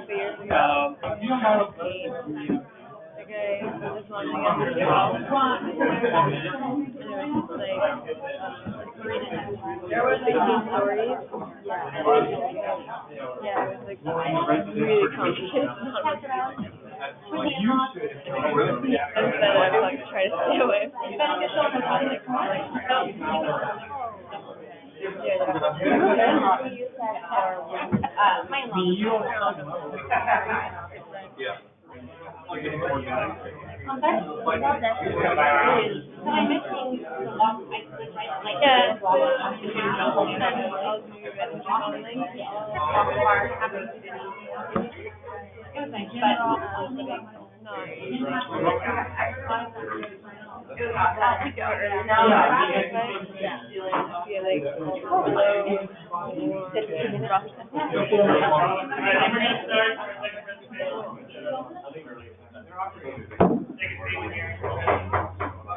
Okay, this one we got the house. And it was just like, there were 16 stories. Yeah, it was like really complicated. Instead of like try to stay away from it.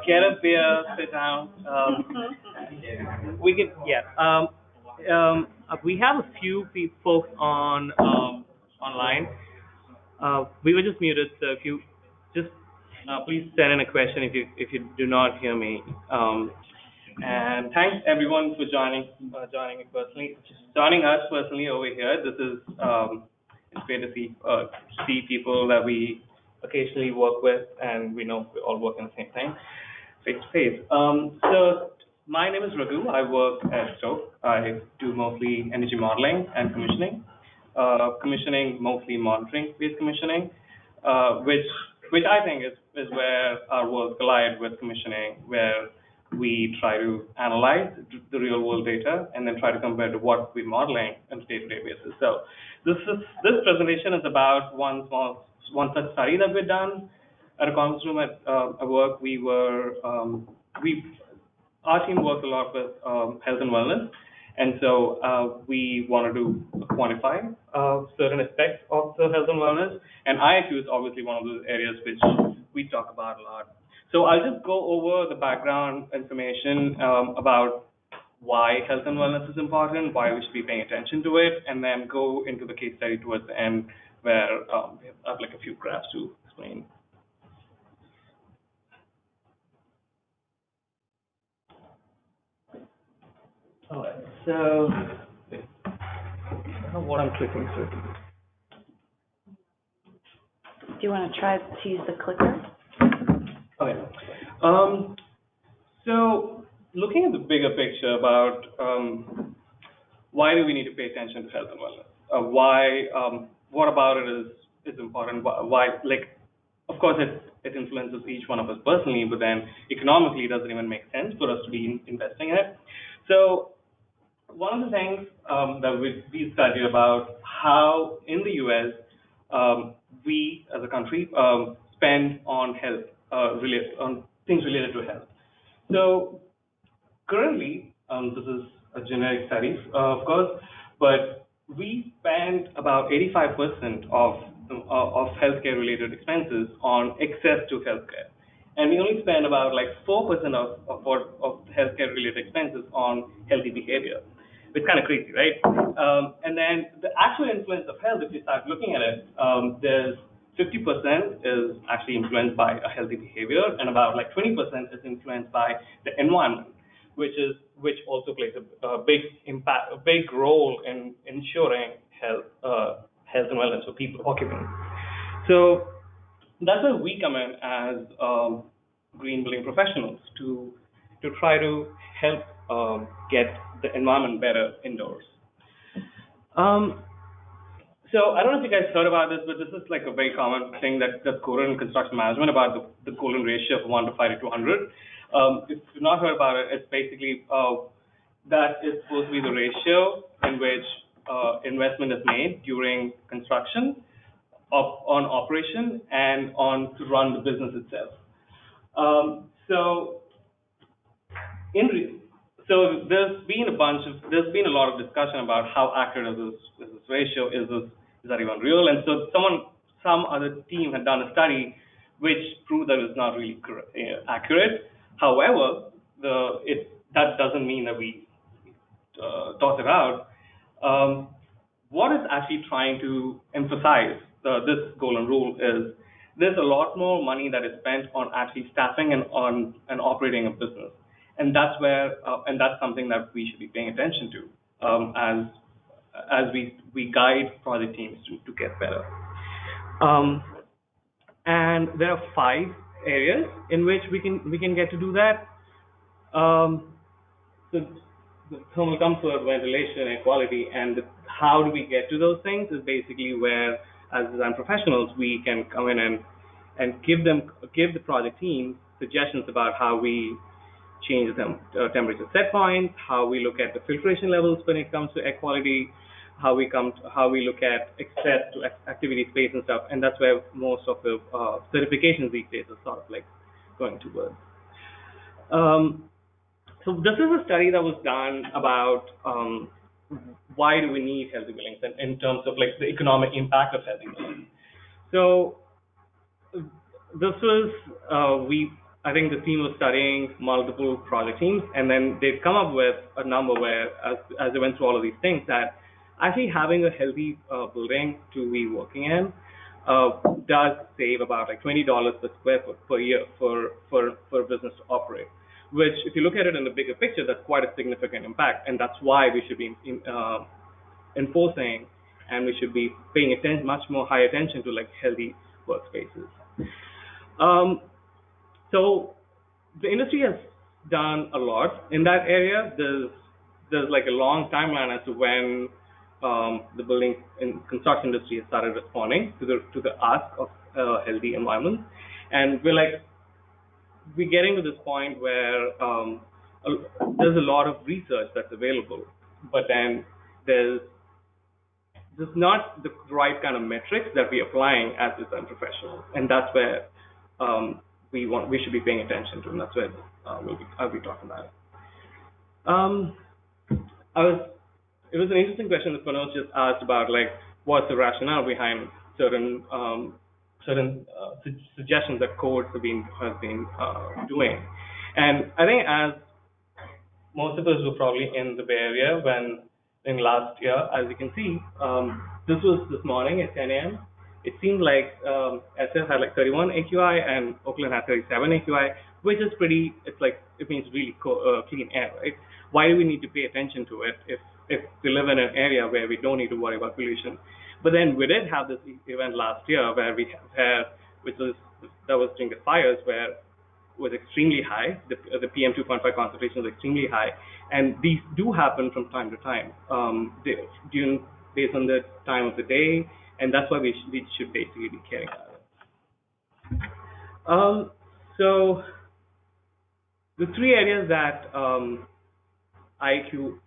Get a beer, sit down. We can, yeah. We have a few folks on online. We were just muted, so if you just please send in a question if you do not hear me. And thanks everyone for joining me personally, joining us personally over here. This is it's great to see people that we occasionally work with, and we know we all work in the same thing, face to face. So my name is Raghu. I work at Stoke. I do mostly energy modeling and commissioning. Commissioning, mostly monitoring-based commissioning, which I think is where our worlds collide with commissioning, where we try to analyze the real-world data and then try to compare to what we're modeling on a day-to-day basis. So this presentation is about one such study that we've done at a conference room at work. Our team works a lot with health and wellness, and so we wanted to quantify certain aspects of the health and wellness, and IIQ is obviously one of those areas which we talk about a lot. So I'll just go over the background information about why health and wellness is important, why we should be paying attention to it, and then go into the case study towards the end where we have like a few graphs to explain. All right, so I don't know what I'm clicking through. Do you want to try to use the clicker? Okay. So looking at the bigger picture about why do we need to pay attention to health and wellness? What about it is important? Why, like, of course, it influences each one of us personally, but then economically, it doesn't even make sense for us to be investing in it. So one of the things that we studied about how in the U.S. We as a country spend on health, on things related to health. So currently, this is a generic study, of course, but we spend about 85% of healthcare related expenses on access to healthcare. And we only spend about like 4% of healthcare related expenses on healthy behavior. It's kind of crazy, right? And then the actual influence of health, if you start looking at it, there's 50% is actually influenced by a healthy behavior, and about like 20% is influenced by the environment, which also plays a big role in ensuring health and wellness for people, occupants. So that's where we come in as green building professionals to try to help get the environment better indoors. So I don't know if you guys heard about this, but this is like a very common thing that's quoted in construction management about the golden ratio of 1 to 5 to 200. If you've not heard about it, it's basically that is supposed to be the ratio in which investment is made during construction, on operation, and on to run the business itself. So there's been a lot of discussion about how accurate is this ratio, is that even real? And so some other team had done a study which proved that it's not really accurate. However, that doesn't mean that we toss it out. What is actually trying to emphasize this golden rule is there's a lot more money that is spent on actually staffing and on and operating a business, and that's where and that's something that we should be paying attention to as we guide project teams to get better. And there are 5 areas in which we can get to do that. So the thermal comfort, ventilation, air quality, and how do we get to those things is basically where, as design professionals, we can come in and give the project team suggestions about how we change the temperature set points, how we look at the filtration levels when it comes to air quality, how we look at access to activity space and stuff, and that's where most of the certifications these days are sort of like going towards. So this is a study that was done about why do we need healthy buildings and in terms of like the economic impact of healthy buildings. So this was I think the team was studying multiple project teams, and then they'd come up with a number where, as they went through all of these things, that actually having a healthy building to be working in does save about like $20 per square foot per year for a business to operate. Which, if you look at it in the bigger picture, that's quite a significant impact, and that's why we should be enforcing, and we should be paying much more high attention to like healthy workspaces. So the industry has done a lot in that area. There's like a long timeline as to when the building and construction industry has started responding to the ask of healthy environments, and we're getting to this point where there's a lot of research that's available, but then there's not the right kind of metrics that we're applying as design professionals, and that's where we should be paying attention to, and that's where I'll be talking about it. It was an interesting question that Manoj just asked about, like, what's the rationale behind certain suggestions that codes have been doing. And I think, as most of us were probably in the Bay Area in last year, as you can see, this was this morning at 10 a.m. It seemed like SF had like 31 AQI and Oakland had 37 AQI, which is it means really clean air, right? Why do we need to pay attention to it if we live in an area where we don't need to worry about pollution? But then we did have this event last year where that was during the fires, where it was extremely high. The PM 2.5 concentration was extremely high, and these do happen from time to time, based on the time of the day, and that's why we should basically be caring about it. So the 3 areas that IQ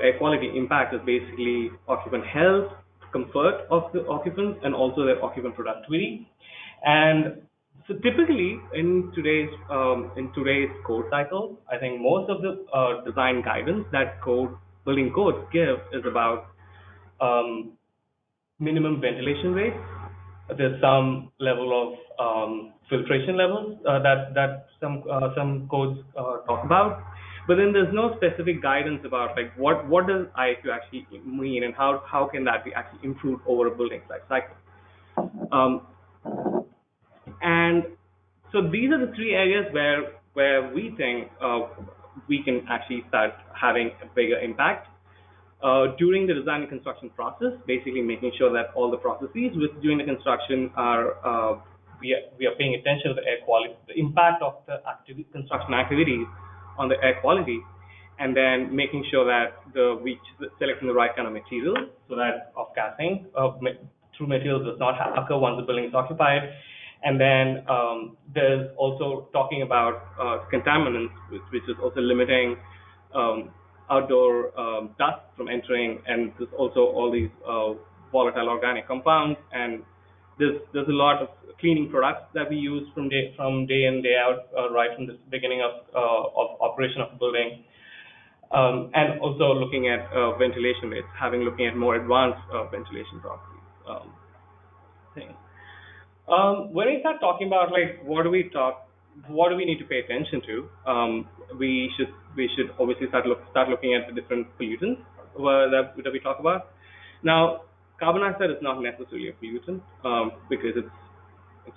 air quality impact is basically occupant health, comfort of the occupants, and also their occupant productivity. And so typically in today's code cycle, I think most of the design guidance that building codes give is about minimum ventilation rates. There's some level of filtration levels that some codes talk about. But then there's no specific guidance about like what does IAQ actually mean, and how can that be actually improved over a building's life cycle. And so these are the 3 areas where we think we can actually start having a bigger impact during the design and construction process. Basically, making sure that all the processes during the construction are we are paying attention to the air quality, the impact of the construction activities on the air quality, and then making sure that we selecting the right kind of material so that off-gassing through materials does not occur once the building is occupied. And then there's also talking about contaminants, which is also limiting outdoor dust from entering, and there's also all these volatile organic compounds, and there's a lot of cleaning products that we use from day in, day out, right from the beginning of operation of the building, and also looking at ventilation rates, looking at more advanced ventilation properties things. When we start talking about like what do we what do we need to pay attention to? We should obviously start looking at the different pollutants that we talk about. Now, carbon dioxide is not necessarily a pollutant because it's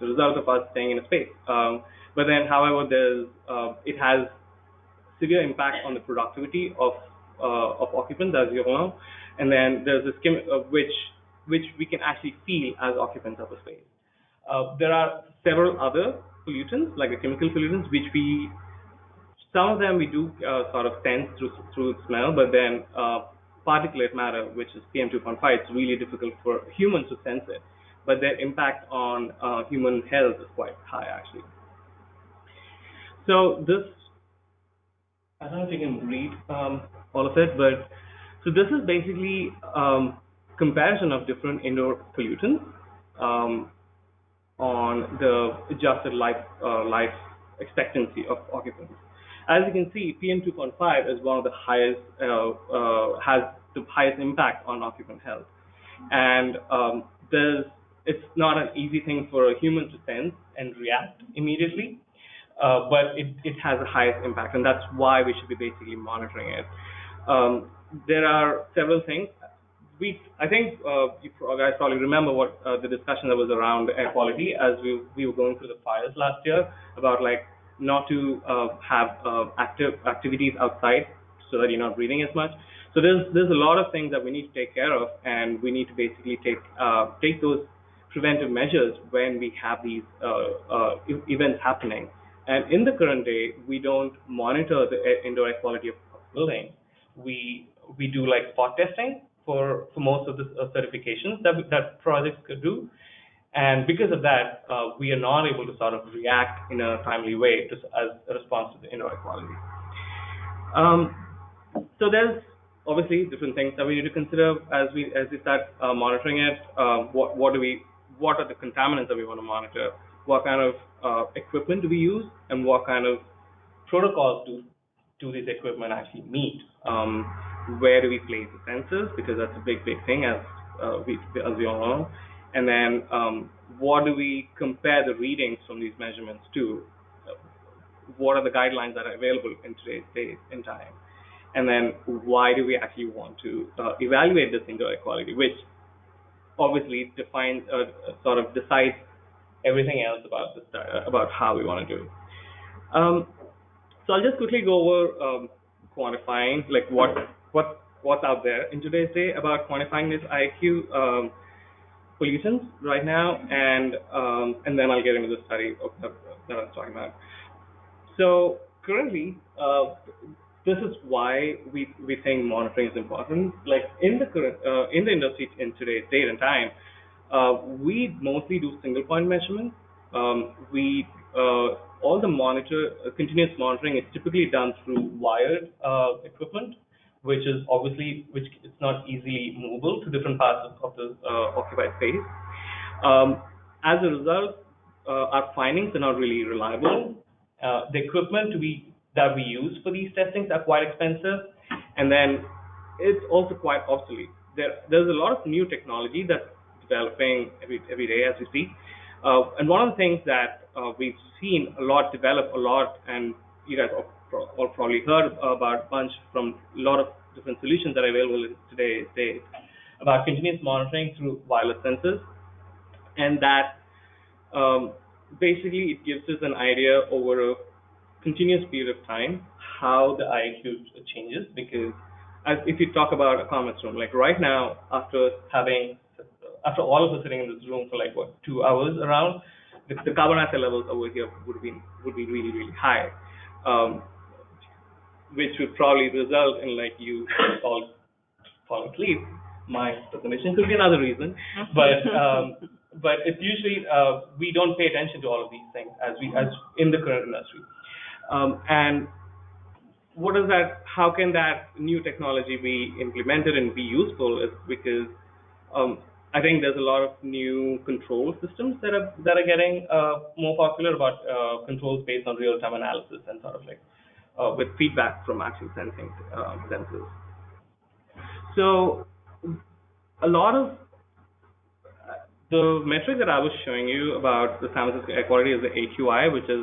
a result of us staying in a space. But then, however, it has severe impact on the productivity of occupants, as you all know. And then there's this which we can actually feel as occupants of a space. There are several other pollutants, like the chemical pollutants, some of them we do sort of sense through smell, but then particulate matter, which is PM2.5, it's really difficult for humans to sense it. But their impact on human health is quite high, actually. So this, I don't know if you can read all of it, but so this is basically comparison of different indoor pollutants on the adjusted life expectancy of occupants. As you can see, PM2.5 is one of the highest, has the highest impact on occupant health. And it's not an easy thing for a human to sense and react immediately, but it has the highest impact, and that's why we should be basically monitoring it. There are several things. I think you guys probably remember what the discussion that was around air quality as we were going through the fires last year about like not to have activities outside so that you're not breathing as much. So there's a lot of things that we need to take care of, and we need to basically take those preventive measures when we have these events happening. And in the current day, we don't monitor the indoor air quality of buildings. We do like spot testing for most of the certifications that projects could do. And because of that, we are not able to sort of react in a timely way as a response to the indoor air quality. So there's obviously different things that we need to consider as we start monitoring it. What are the contaminants that we want to monitor? What kind of equipment do we use, and what kind of protocols do this equipment actually meet? Where do we place the sensors? Because that's a big thing, as we all know. And then what do we compare the readings from these measurements to? What are the guidelines that are available in today's date and time? And then why do we actually want to evaluate this indoor air quality, which obviously defines, sort of decides everything else about how we want to do it. So I'll just quickly go over quantifying, like what's out there in today's day about quantifying this IAQ pollutants right now, and then I'll get into the study that I was talking about. So currently, this is why we think monitoring is important. Like in the industry in today's date and time, we mostly do single point measurements. All the continuous monitoring is typically done through wired equipment, which is it's not easily movable to different parts of the occupied space. As a result, our findings are not really reliable. The equipment that we use for these testings are quite expensive, and then it's also quite obsolete. There's a lot of new technology that's developing every day as we speak, and one of the things that we've seen develop a lot, and you guys all probably heard about a bunch from a lot of different solutions that are available in today's day about continuous monitoring through wireless sensors, and that basically it gives us an idea over a continuous period of time how the IAQ changes. Because if you talk about a conference room, like right now, after all of us sitting in this room for like 2 hours around, the carbon dioxide levels over here would be really, really high, which would probably result in like you all fall asleep. My definition could be another reason, but it's usually we don't pay attention to all of these things as in the current industry. And how can that new technology be implemented and be useful? Is because I think there's a lot of new control systems that are getting more popular about controls based on real-time analysis and sort of like with feedback from actual sensing sensors. So a lot of the metric that I was showing you about the San Francisco air quality is the AQI, which is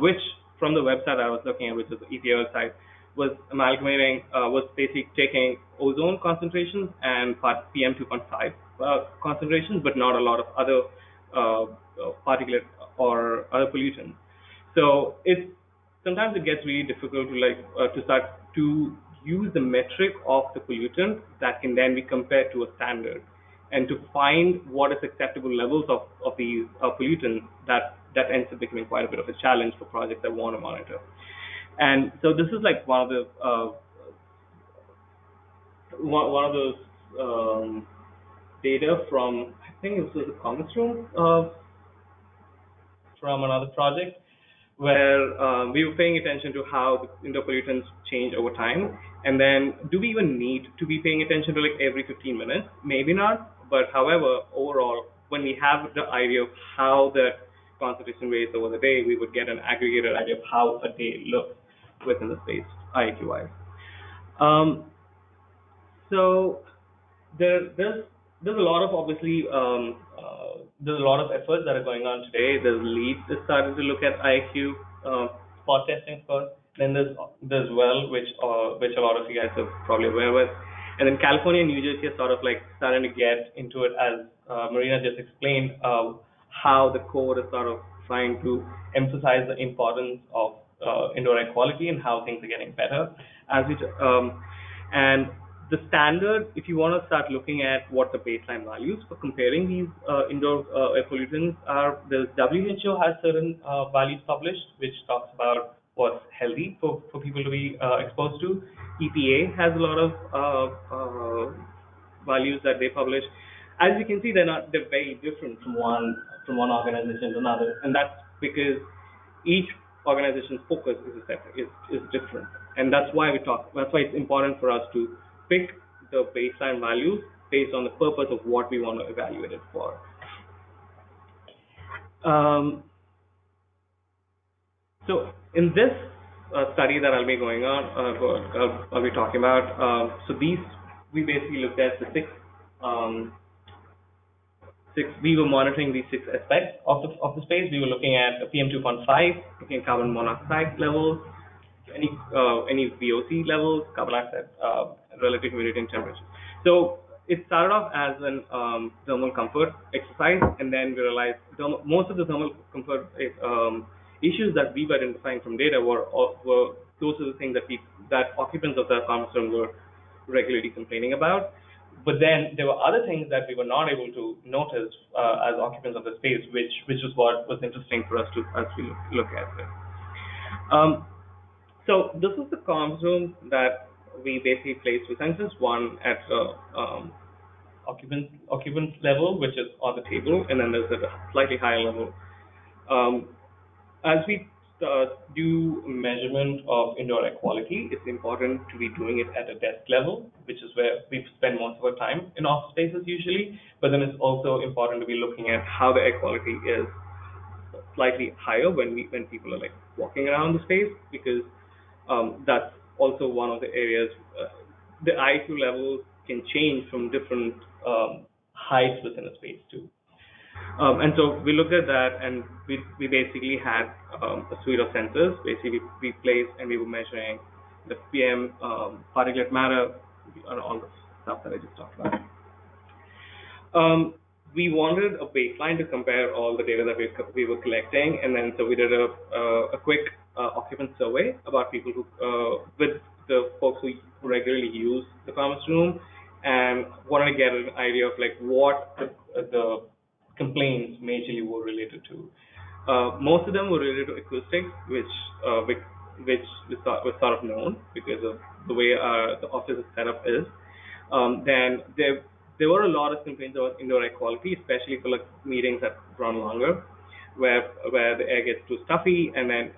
which from the website I was looking at, which is the EPA website, was amalgamating, was basically taking ozone concentrations and PM 2.5 concentrations, but not a lot of other particulate or other pollutants. So sometimes it gets really difficult to start to use the metric of the pollutant that can then be compared to a standard, and to find what is acceptable levels of these pollutants, that ends up becoming quite a bit of a challenge for projects that want to monitor. And so this is like one of those data from, I think it was a conference room from another project, where we were paying attention to how the indoor pollutants change over time. And then, do we even need to be paying attention to like every 15 minutes? Maybe not. But however, overall, when we have the idea of how the concentration varies over the day, we would get an aggregated idea of how a day looks within the space, IAQ-wise. So there's a lot of, obviously, there's a lot of efforts that are going on today. There's LEED that started to look at IAQ spot testing first. Then there's WELL, which a lot of you guys are probably aware with. And then California and New Jersey are sort of like starting to get into it, as Marina just explained, how the code is sort of trying to emphasize the importance of indoor air quality and how things are getting better. And the standard, if you want to start looking at what the baseline values for comparing these indoor air pollutants are, the WHO has certain values published, which talks about what's healthy for people to be exposed to. EPA has a lot of values that they publish. As you can see, they're very different from one organization to another, and that's because each organization's focus is different, and that's why it's important for us to pick the baseline values based on the purpose of what we want to evaluate it for. So in this study that I'll be going on, I'll be talking about, we basically looked at the we were monitoring these 6 aspects of the space. We were looking at PM 2.5, looking at carbon monoxide levels, any VOC levels, carbon dioxide, relative humidity and temperature. So it started off as an thermal comfort exercise, and then we realized most of the thermal comfort issues that we were identifying from data were those are the things that occupants of the conference room were regularly complaining about. But then there were other things that we were not able to notice as occupants of the space, which is what was interesting for us as we look at it. So this is the conference room that we basically placed with sensors, one at occupant level, which is on the table, and then there's a slightly higher level. As we do measurement of indoor air quality, it's important to be doing it at a desk level, which is where we spend most of our time in office spaces usually. But then it's also important to be looking at how the air quality is slightly higher when people are like walking around the space, because that's also one of the areas. The IQ levels can change from different heights within a space too. And so we looked at that, and we basically had a suite of sensors. Basically, we placed and we were measuring the PM, particulate matter, and all the stuff that I just talked about. We wanted a baseline to compare all the data that we were collecting, and then so we did a quick occupant survey about people who, with the folks who regularly use the conference room, and wanted to get an idea of like what the complaints majorly were related to. Most of them were related to acoustics, which was sort of known because of the way the office setup is. Then there were a lot of complaints about indoor air quality, especially for like meetings that run longer, where the air gets too stuffy, and then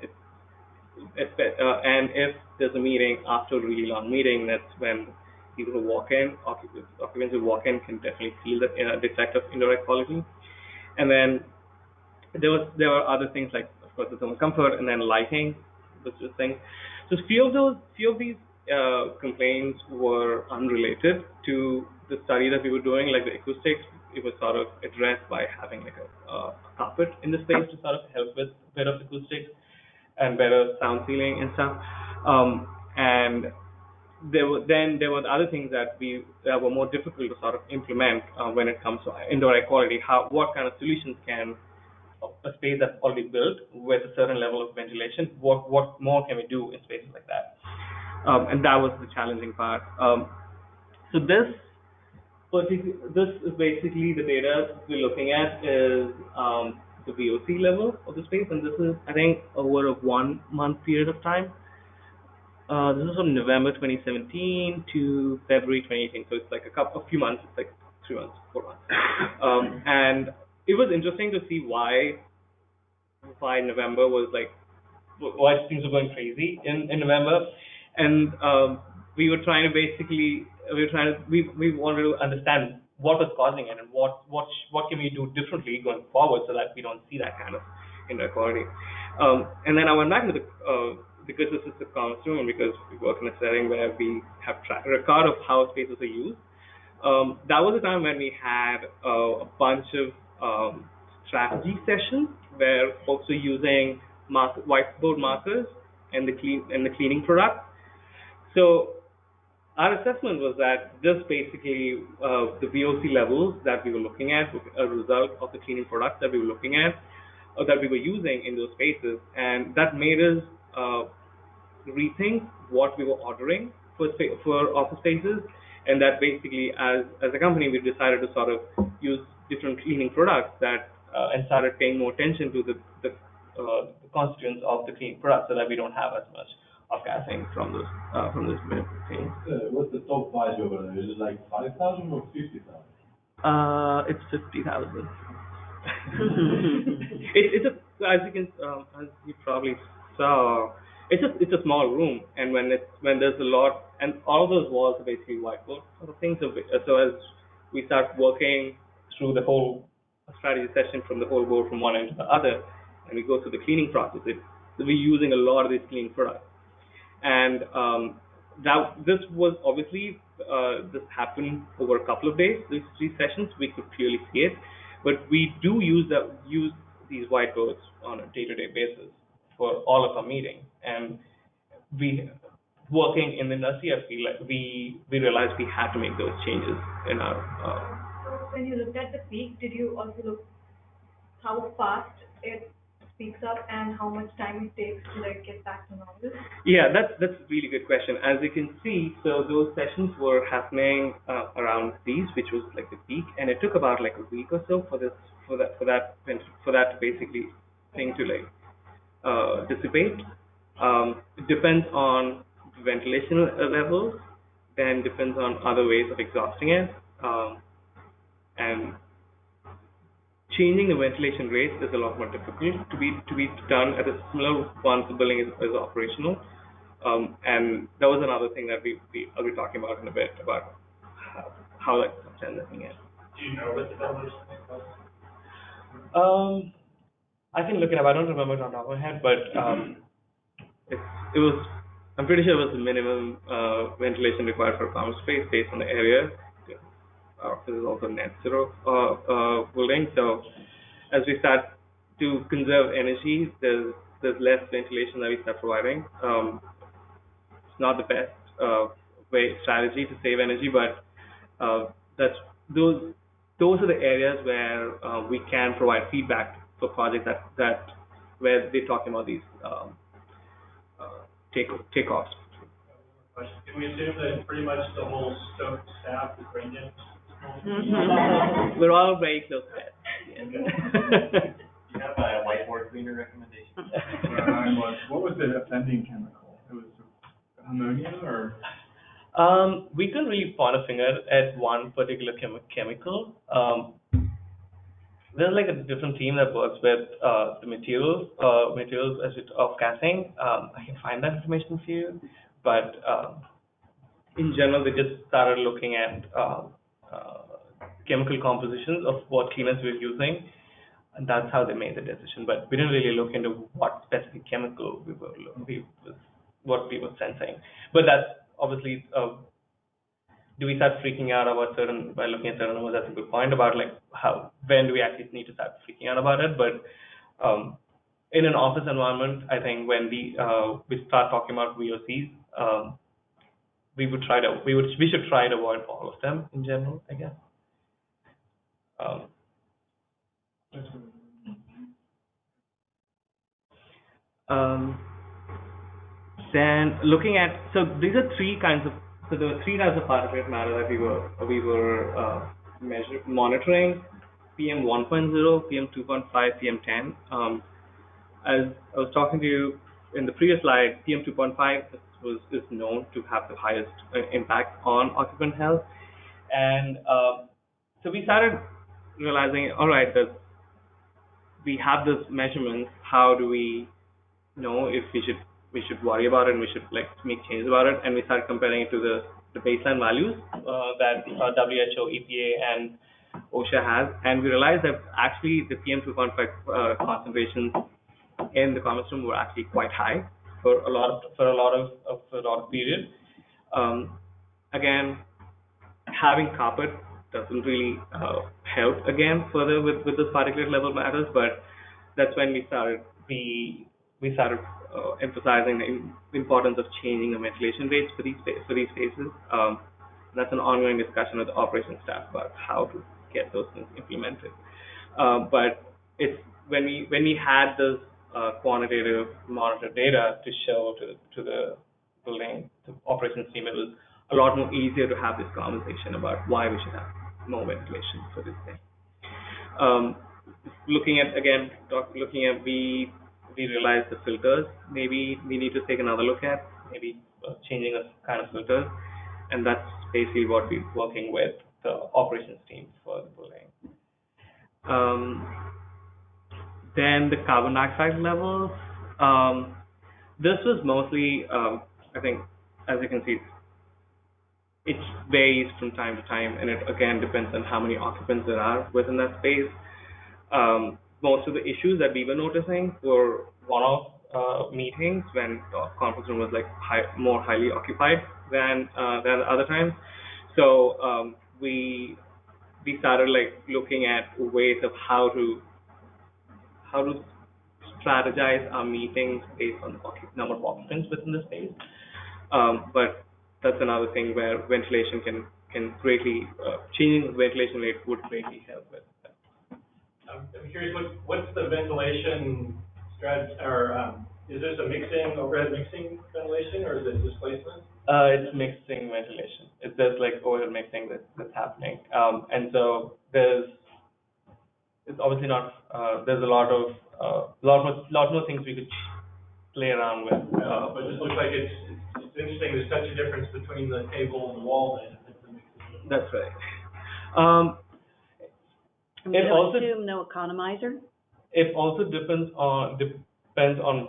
and if there's a meeting after a really long meeting, that's when people who walk in, occupants who walk in, can definitely feel the effect of indoor air quality. And then there were other things like, of course, the thermal comfort, and then lighting, those things. So few of these complaints were unrelated to the study that we were doing, like the acoustics. it was sort of addressed by having like a carpet in the space to sort of help with better acoustics and better sound sealing and stuff. And there were other things that were more difficult to sort of implement when it comes to indoor air quality. What kind of solutions can a space that's already built with a certain level of ventilation, what more can we do in spaces like that? And that was the challenging part. So this is basically the data we're looking at is the VOC level of the space, and this is, I think, over a 1 month period of time. This is from November 2017 to February 2018, so it's like a few months. It's like 3 months, 4 months. And it was interesting to see why November was like, why things were going crazy in November. And we were trying to basically, we wanted to understand what was causing it and what can we do differently going forward so that we don't see that kind of inequality. And then I went back to because this is a cornerstone, because we work in a setting where we have track record of how spaces are used. That was a time when we had a bunch of strategy sessions where folks were using whiteboard markers and the cleaning product. So our assessment was that just basically the VOC levels that we were looking at was a result of the cleaning products that we were looking at, or that we were using in those spaces, and that made us rethink what we were ordering for office spaces. And that basically, as a company, we decided to sort of use different cleaning products that and started paying more attention to the constituents of the cleaning product, so that we don't have as much off gassing from those things. What's the top price over there? Is it like 5,000 or 50,000? It's 50,000. It's as you probably saw, it's a small room, and when there's a lot, and all of those walls are basically whiteboard sort of things. So as we start working through the whole strategy session from the whole board from one end to the other, and we go through the cleaning process, we're using a lot of these cleaning products. And this was obviously this happened over a couple of days. These 3 sessions, we could clearly see it, but we do use these whiteboards on a day-to-day basis for all of our meetings. And we, working in the industry, I feel like we realized we had to make those changes in our. When you looked at the peak, did you also look how fast it speaks up and how much time it takes to like get back to normal? Yeah, that's a really good question. As you can see, so those sessions were happening around these, which was like the peak, and it took about like a week or so for that basically thing to like dissipate. It depends on ventilation levels, then depends on other ways of exhausting it, and changing the ventilation rate is a lot more difficult to be done at a similar once the building is operational. And that was another thing that I'll be talking about in a bit, about how that comes in. Do you know what the ventilation was? I can look it up. I don't remember it on top of my head, but it was. I'm pretty sure it was the minimum ventilation required for a common space based on the area. This is also net zero building, so as we start to conserve energy, there's less ventilation that we start providing. It's not the best strategy to save energy, but those are the areas where we can provide feedback for projects that where they're talking about these takeoffs. Can we assume that pretty much the whole staff is brain damaged? We're all very close to that. Yeah. Do you have a whiteboard cleaner recommendation? What was the offending chemical? It was ammonia, or? We couldn't really point a finger at one particular chemical. There's like a different team that works with the materials of gassing. I can find that information for you, but in general, they just started looking at chemical compositions of what cleaners we were using, and that's how they made the decision. But we didn't really look into what specific chemical what we were sensing. But that's obviously do we start freaking out about by looking at certain numbers? That's a good point about like when do we actually need to start freaking out about it? But in an office environment, I think when we start talking about VOCs, we should try to avoid all of them in general, I guess. Then looking at, so these are there were three types of particulate matter that we were monitoring: PM 1.0, PM 2.5, PM 10. As I was talking to you in the previous slide, PM 2.5 is known to have the highest impact on occupant health, and so we started realizing, all right, that we have this measurement. How do we know if we should worry about it and we should like make changes about it? And we started comparing it to the baseline values that WHO, EPA, and OSHA has, and we realized that actually the PM 2.5 concentrations in the conference room were actually quite high for a lot of period. Again, having carpet doesn't really help again further with this particulate level matters, but that's when we started emphasizing the importance of changing the ventilation rates for these spaces. That's an ongoing discussion with the operations staff about how to get those things implemented. But it's when we had this quantitative monitor data to show to the building, the operations team, it was a lot more easier to have this conversation about why we should have more ventilation for this thing. We realized the filters, maybe we need to take another look at, maybe changing a kind of filters, and that's basically what we're working with the operations team for the building. Then the carbon dioxide levels. This was mostly, I think, as you can see, it varies from time to time, and it again depends on how many occupants there are within that space. Most of the issues that we were noticing were one-off meetings when the conference room was like more highly occupied than other times. So we started like looking at ways of how to strategize our meetings based on the number of occupants within the space. But that's another thing where ventilation can greatly changing the ventilation rate would greatly help with. I'm curious, what's the ventilation strategy, or is this a overhead mixing ventilation, or is it displacement? It's mixing ventilation. There's like overhead mixing that's happening, and so it's obviously not. There's a lot more things we could play around with. But it just looks like it's interesting. There's such a difference between the table and the wall. That's right. It also assume no economizer. It also depends on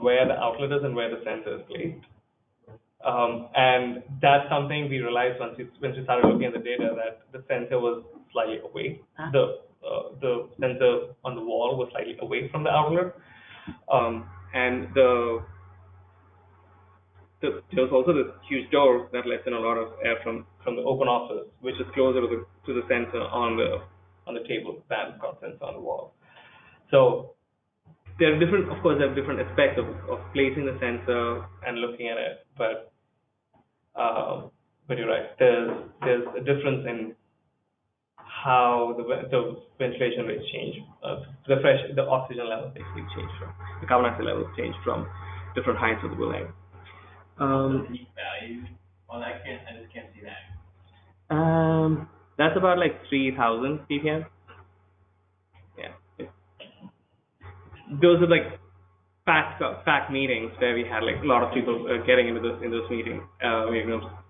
where the outlet is and where the sensor is placed. And that's something we realized once we started looking at the data, that the sensor was slightly away. The sensor on the wall was slightly away from the outlet, and there was also this huge door that lets in a lot of air from the open office, which is closer to the sensor on the table than the sensor on the wall. So there are different aspects of placing the sensor and looking at it, but you're right. There's a difference in how the ventilation rates change. The oxygen levels basically change the carbon dioxide levels change from different heights of the building. The peak value? Well, I just can't see that. That's about like 3,000 ppm. Yeah. Those are like packed meetings where we had like a lot of people getting into those meetings.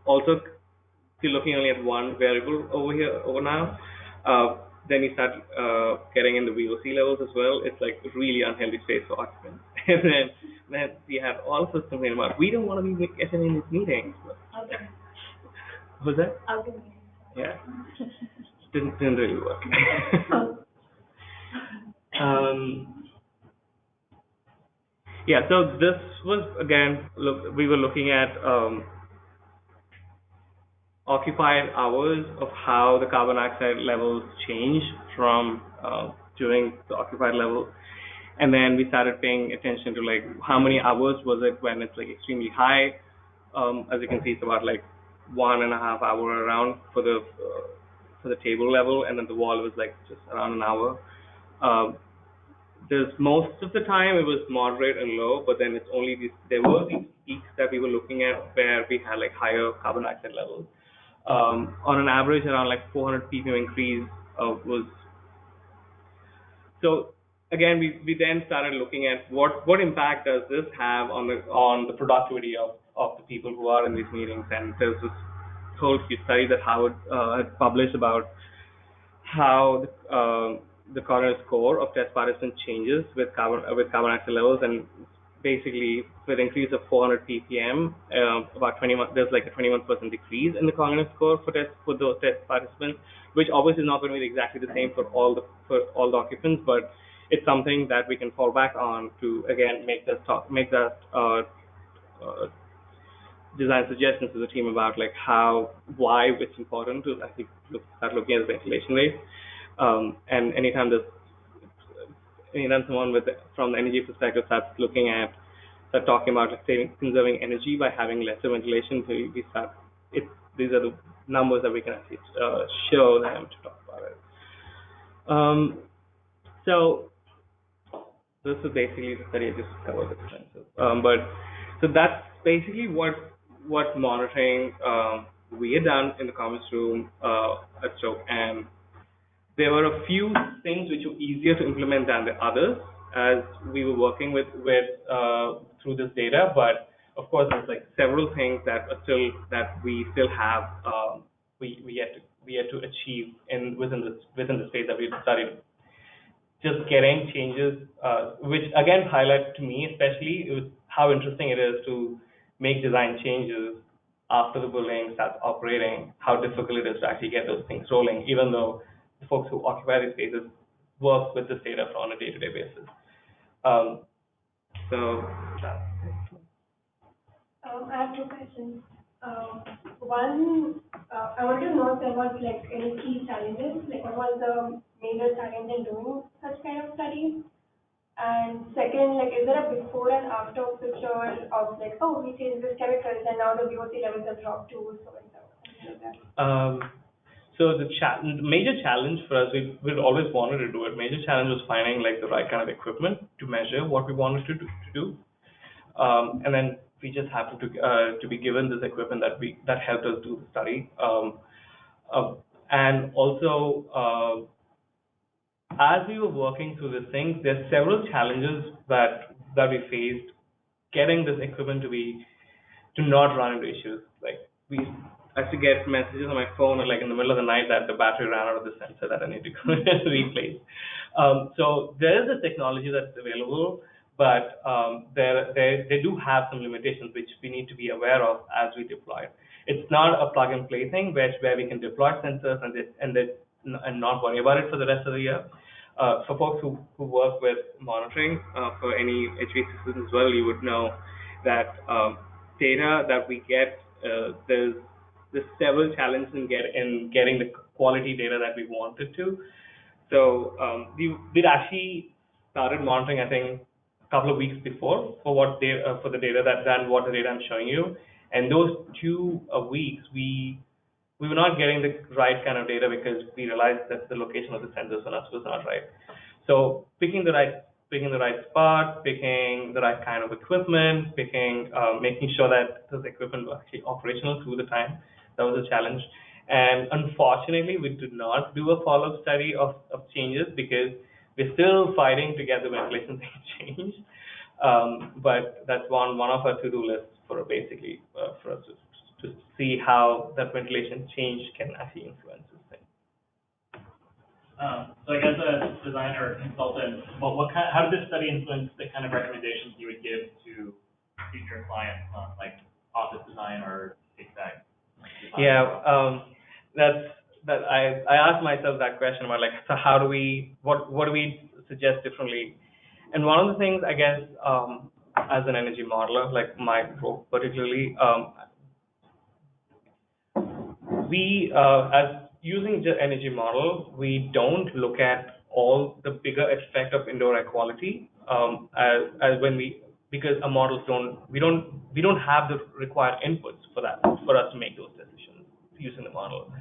Also, still looking only at one variable over now. Then you start getting in the VOC levels as well. It's like a really unhealthy space for occupants. And then we have all sorts of things about we don't want to be getting in these meetings. Okay. What's that? Okay. Yeah. Didn't really work. Yeah, so this was again we were looking at occupied hours of how the carbon dioxide levels change from during the occupied level. And then we started paying attention to like how many hours was it when it's like extremely high. As you can see, it's about like 1.5 hours around for the table level, and then the wall was like just around an hour. There's most of the time it was moderate and low, but then it's only there were these peaks that we were looking at where we had like higher carbon dioxide levels. On an average, around like 400 ppm increase was. So again, we then started looking at what impact does this have on the productivity of the people who are in these meetings. And there's this whole study that Howard had published about how the coroner score of test participants changes with carbon dioxide levels, and basically with increase of 400 ppm, about 21, there's like a 21% decrease in the cognitive score for those test participants, which obviously is not going to be exactly the same for all the occupants, but it's something that we can fall back on to again make that design suggestions to the team about like why it's important to actually start looking at the ventilation rate. And anytime someone from the energy perspective starts talking about like conserving energy by having lesser ventilation, these are the numbers that we can actually show them to talk about it. So this is basically the study I just covered the differences. So that's basically what monitoring we had done in the conference room at Stoke, and there were a few things which were easier to implement than the others as we were working with through this data. But of course, there's like several things that we still have we yet to achieve within the space that we've studied. Just getting changes, which again highlight to me especially how interesting it is to make design changes after the building starts operating, how difficult it is to actually get those things rolling, even though the folks who occupy these spaces work with this data on a day-to-day basis. I have two questions. One, I wanted to know if there was like any key challenges, like what was the major challenge in doing such kind of studies? And second, like is there a before and after picture of like, oh, we changed this chemicals and now the VOC levels have dropped too, so and so, like that? So the major challenge for us, we'd always wanted to do it. Major challenge was finding like the right kind of equipment to measure what we wanted to do. And then we just happened to be given this equipment that helped us do the study. And also, as we were working through these things, there's several challenges that we faced getting this equipment to not run into issues. Like I used to get messages on my phone like in the middle of the night that the battery ran out of the sensor that I need to go and replace. So there is a technology that's available, but they do have some limitations which we need to be aware of as we deploy it. It's not a plug and play thing where we can deploy sensors and not worry about it for the rest of the year. For folks who work with monitoring for any HVAC systems as well, you would know that data that we get, there's several challenges in getting the quality data that we wanted to. So we'd actually started monitoring, I think, a couple of weeks before for the data what the data I'm showing you. And those 2 weeks, we were not getting the right kind of data because we realized that the location of the sensors was not right. So picking the right spot, picking the right kind of equipment, making sure that this equipment was actually operational through the time, that was a challenge. And unfortunately, we did not do a follow-up study of changes because we're still fighting to get the ventilation thing changed. But that's one of our to-do lists for us to see how that ventilation change can actually influence this thing. So I guess a designer or consultant, how did this study influence the kind of recommendations you would give to future clients on like office design or HVAC design? Yeah, I asked myself that question about like, so what do we suggest differently? And one of the things, I guess, as an energy modeler, like my role particularly, we, as using the energy model, we don't look at all the bigger effect of indoor air quality as when because our models we don't have the required inputs for us to make those decisions using the model.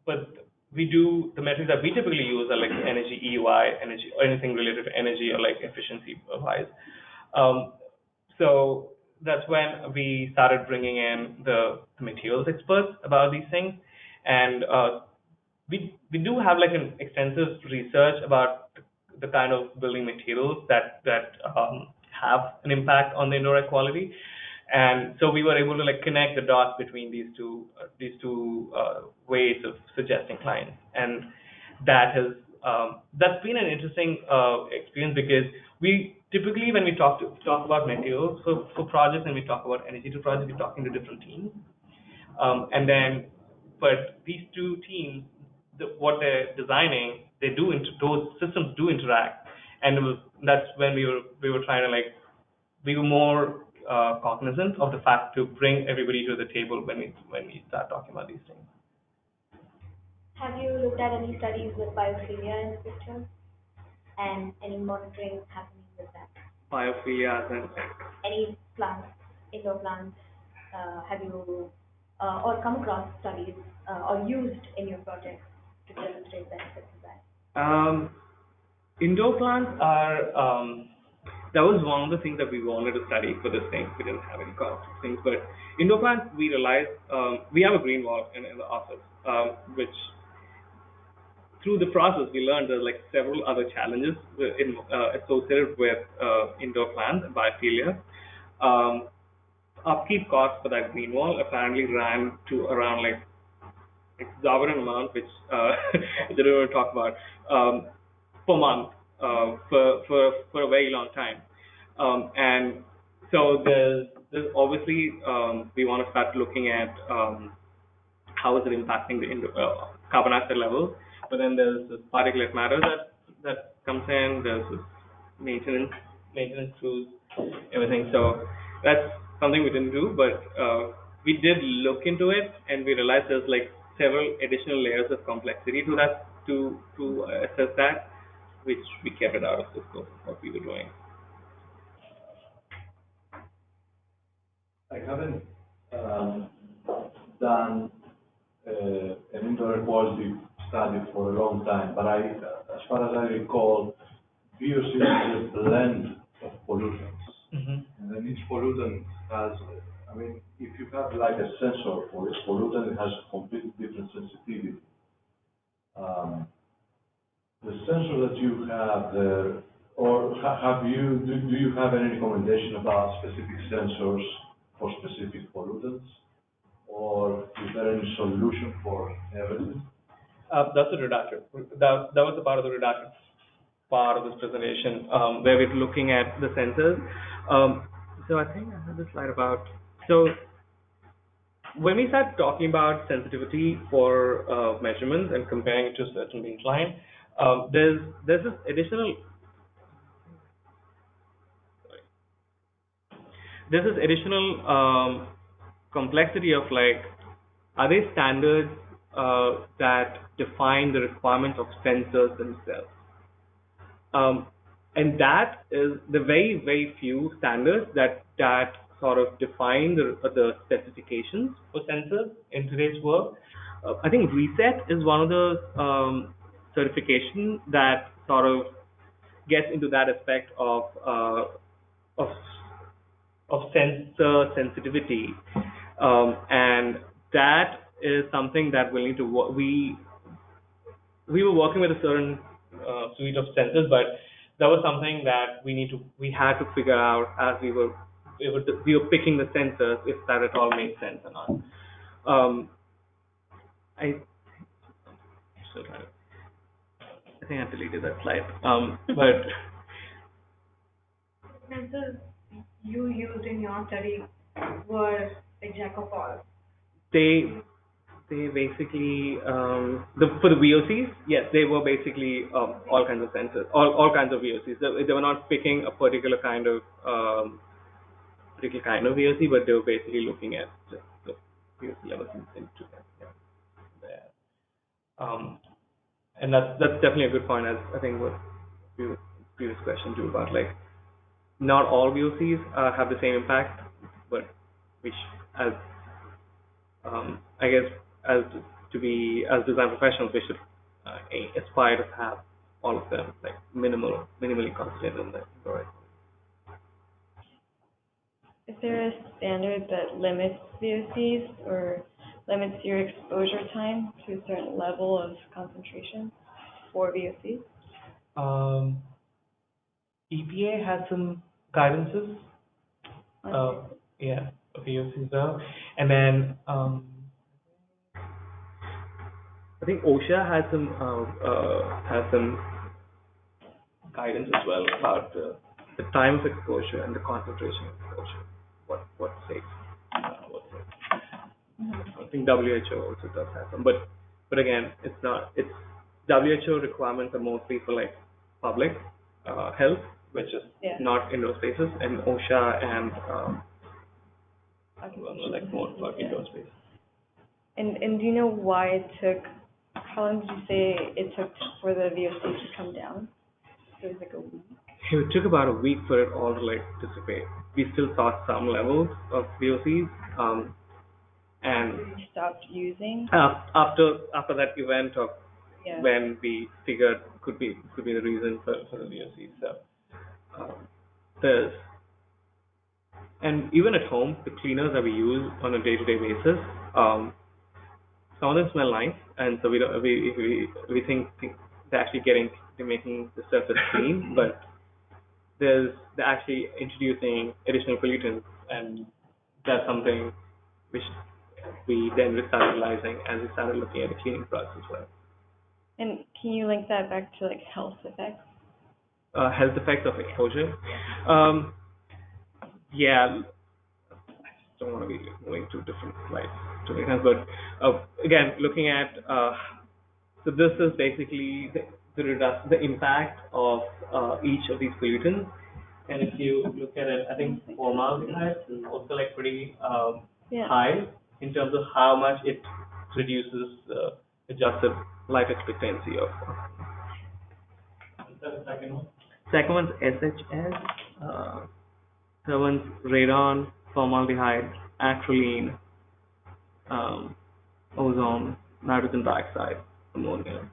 But we do, the metrics that we typically use are like energy EUI, energy, or anything related to energy or like efficiency wise. So that's when we started bringing in the materials experts about these things, and we do have like an extensive research about the kind of building materials that have an impact on the indoor air quality, and so we were able to like connect the dots between these two ways of suggesting clients, and that's been an interesting experience because we typically, when we talk about materials for projects and we talk about energy to projects, we're talking to different teams, but these two teams, what they're designing, those systems do interact, and that's when we were trying to like, we were more cognizant of the fact to bring everybody to the table when we start talking about these things. Have you looked at any studies with biophilia in the picture, and any monitoring happening with that? Biophilia and any plants, indoor plants, have you or come across studies or used in your projects to demonstrate benefits of that? Indoor plants are, that was one of the things that we wanted to study for this thing. We didn't have any things, but indoor plants, we realized, we have a green wall in the office, which through the process we learned there's like several other challenges associated with indoor plants and biophilia. Upkeep costs for that green wall apparently ran to around like exorbitant amount, which I don't want to talk about, per month for a very long time. And so there's obviously we want to start looking at how is it impacting the carbon dioxide levels. But then there's this particulate matter that comes in. There's this maintenance crews, everything. So that's something we didn't do, but we did look into it, and we realized there's like several additional layers of complexity to that to assess that, which we kept it out of the scope of what we were doing. I haven't done an indoor air quality study for a long time, but as far as I recall, VOC is a blend of pollutants. Mm-hmm. And then each pollutant has, I mean, if you have like a sensor for each pollutant, it has a completely different sensitivity. The sensor that you have there, or do you have any recommendation about specific sensors for specific pollutants? Or is there any solution for everything? That's a reduction. That was a part of the reduction part of this presentation, where we're looking at the sensors. So I think I have this slide about, so when we start talking about sensitivity for measurements and comparing it to a certain baseline, there's this additional complexity of like, are there standards that define the requirements of sensors themselves? And that is the very, very few standards that sort of define the specifications for sensors in today's world. I think RESET is one of those certifications that sort of gets into that aspect of sensor sensitivity, and that is something that we'll need to work. We were working with a certain suite of sensors, but that was something that we had to figure out as we were picking the sensors, if that at all made sense or not. I think I deleted that slide, but Sensors you used in your study were like jack of all. They basically for the VOCs, yes, they were basically all kinds of sensors, all kinds of VOCs. They were not picking a particular kind of VOC, but they were basically looking at VOC levels into there. And that's definitely a good point, as I think what your previous question too about like not all VOCs have the same impact, but as I guess as design professionals, we should aspire to have all of them like minimally concentrated in the environment. Is there a standard that limits VOCs or limits your exposure time to a certain level of concentration for VOCs? EPA has some guidances. Yeah, VOCs though, and then I think OSHA has some guidance as well about the time of exposure and the concentration of exposure. What's safe? What's safe. I think WHO also does have some, but again, it's WHO requirements are mostly for like public health, which is not indoor spaces, and OSHA and like more for indoor spaces. And do you know why it took? How long did you say it took for the VOC to come down? It was like a week. It took about a week for it all to like dissipate. We still saw some levels of VOCs, and you stopped using after that event of when we figured could be the reason for the VOCs. So there's, and even at home, the cleaners that we use on a day-to-day basis, some of them smell nice, and so we think they're actually they're making the surface clean, but they're actually introducing additional pollutants, and that's something which we then started realizing as we started looking at the cleaning products as well. And can you link that back to like health effects? Health effects of exposure? Yeah, I just don't want to be moving to different slides too many times, but again, looking at, so this is basically the impact of each of these pollutants. And if you look at it, I think formaldehyde is also like pretty high in terms of how much it reduces the adjusted life expectancy of. Is that the second one? Second one's SHS. Third one's radon, formaldehyde, acrolein, ozone, nitrogen dioxide, ammonia.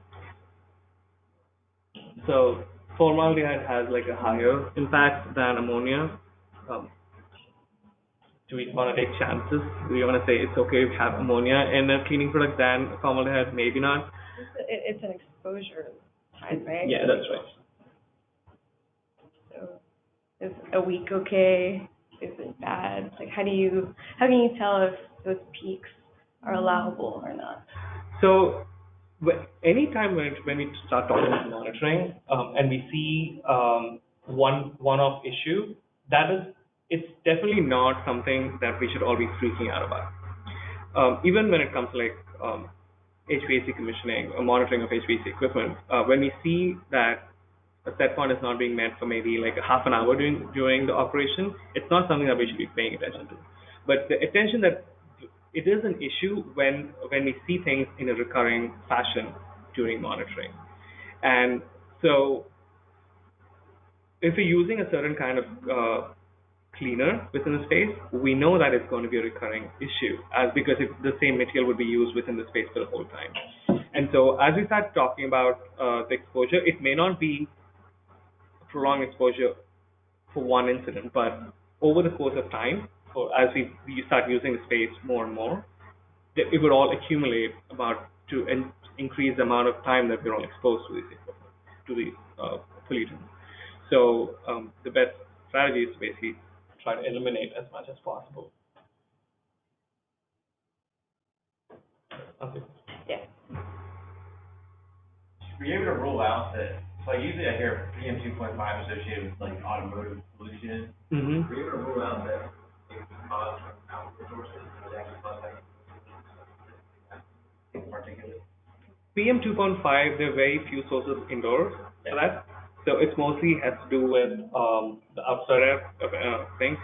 So formaldehyde has like a higher impact than ammonia. Do we want to take chances? Do we want to say it's okay to have ammonia in a cleaning product than formaldehyde? Maybe not. It's an exposure time, right? Yeah, that's right. So is a week okay? Is it bad? Like how can you tell if those peaks are allowable or not? So anytime when we start talking about monitoring and we see one-off issue, it's definitely not something that we should all be freaking out about. Even when it comes to like HVAC commissioning or monitoring of HVAC equipment, when we see that a set point is not being met for maybe like a half an hour during the operation, it's not something that we should be paying attention to. But the attention that it is an issue when we see things in a recurring fashion during monitoring. And so if we're using a certain kind of cleaner within the space, we know that it's going to be a recurring issue because the same material would be used within the space for the whole time. And so as we start talking about the exposure, it may not be prolonged exposure for one incident, but over the course of time, as we start using the space more and more, it would all accumulate to increase the amount of time that we're all exposed to these pollutants. So the best strategy is to basically try to eliminate as much as possible. Okay. Yeah. Were you able to rule out that? So usually I hear PM 2.5 associated with like automotive pollution. Mm-hmm. Were you able to rule out that it was caused from outdoor sources or was actually caused by particulate? PM 2.5, there are very few sources indoors for that. So it mostly has to do with the outside air thing.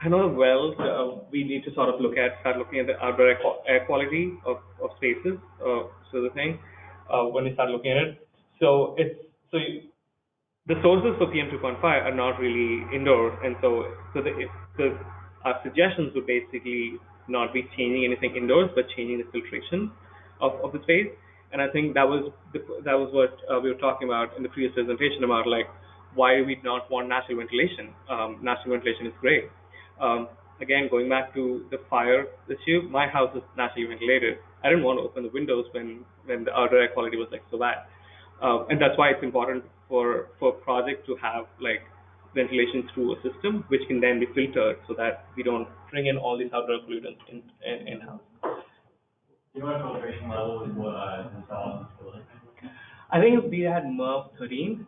I know well, we need to sort of start looking at the outdoor air quality of spaces, sort of thing, when we start looking at it. So the sources for PM2.5 are not really indoors, and so our suggestions would basically not be changing anything indoors, but changing the filtration of the space. And I think that was what we were talking about in the previous presentation about like why we not want natural ventilation. Natural ventilation is great. Again, going back to the fire issue, my house is naturally ventilated. I didn't want to open the windows when the outdoor air quality was like so bad. And that's why it's important for a project to have like ventilation through a system, which can then be filtered so that we don't bring in all these outdoor pollutants in-house. Do you know what filtration level is installed in this building? I think we had MERV 13,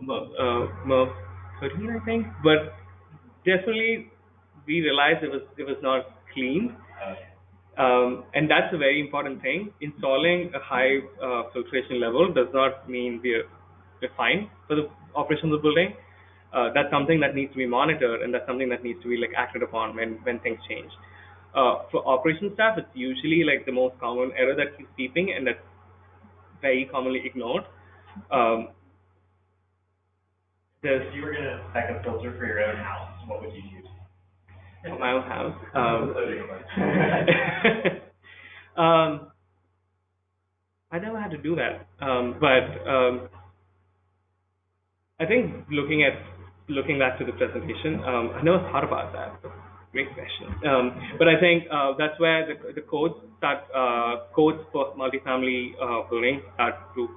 MERV 13, I think, but definitely we realized it was not clean. And that's a very important thing. Installing a high filtration level does not mean we're fine for the operation of the building. That's something that needs to be monitored, and that's something that needs to be like acted upon when things change. For operation staff, it's usually like the most common error that keeps beeping, and that's very commonly ignored. If you were going to spec a filter for your own house, what would you use? For my own house. I never had to do that, but I think looking back to the presentation, I never thought about that. Great question. But I think that's where the codes for multifamily buildings start to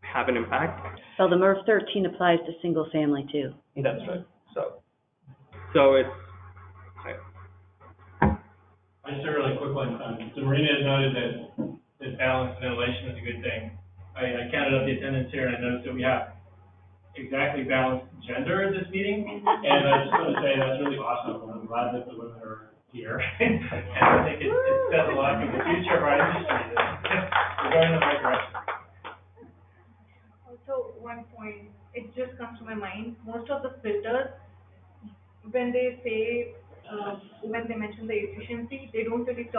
have an impact. So the MERV 13 applies to single family too. That's right. So it's Just a really quick one. So Marina has noted that balanced ventilation is a good thing. I counted up the attendance here and I noticed that we have exactly balanced gender at this meeting. And I just want to say that's really awesome. I'm glad that the women are here. And I think it says a lot for the future of our industry. We're going in the right direction. Also, one point, it just comes to my mind, most of the filters, when they say, when they mention the efficiency, I don't think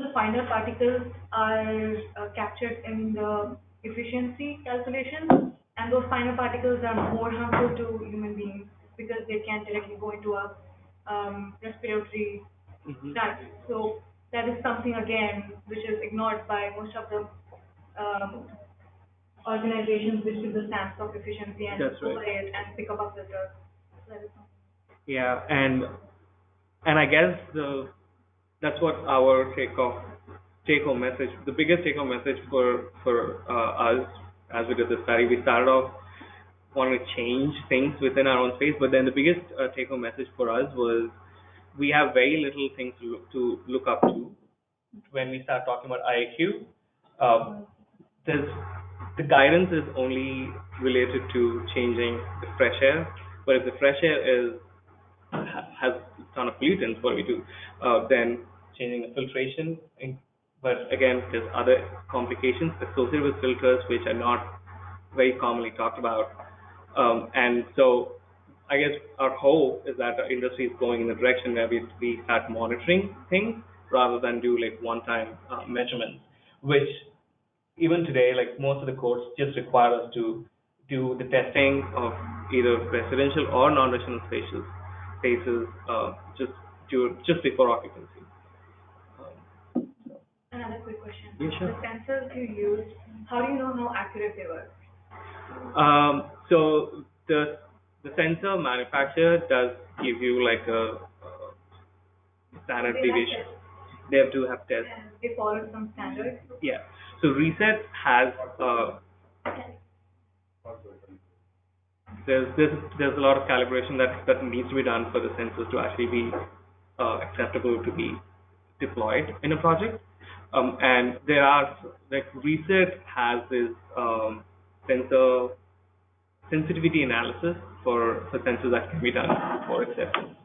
the finer particles are captured in the efficiency calculation, and those finer particles are more harmful to human beings because they can directly go into a respiratory tract. So that is something again which is ignored by most of the organizations which give the stamps of efficiency and overlay it and pick up a filter. So that is something. yeah, and I guess that's what our take-home message. The biggest take-home message for us as we did the study, we started off wanting to change things within our own space, but then the biggest take-home message for us was we have very little things to look up to when we start talking about IAQ. The guidance is only related to changing the fresh air, but if the fresh air has a ton of pollutants, what do we do? Then changing the filtration. But again, there's other complications associated with filters which are not very commonly talked about. And so I guess our hope is that our industry is going in the direction where we start monitoring things rather than do like one-time measurements, which even today, like most of the codes just require us to do the testing of either residential or non-residential spaces just before occupancy. Another quick question. Yeah, sure. The sensors you use, how do you know how accurate they were? So the sensor manufacturer does give you like a standard deviation. They have to have tests. And they follow some standards? Yeah. So Reset has there's a lot of calibration that needs to be done for the sensors to actually be acceptable to be deployed in a project. And there are like Reset has this sensor sensitivity analysis for sensors that can be done for acceptance.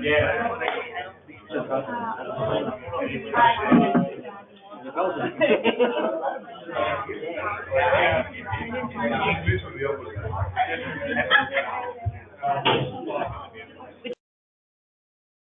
Yeah.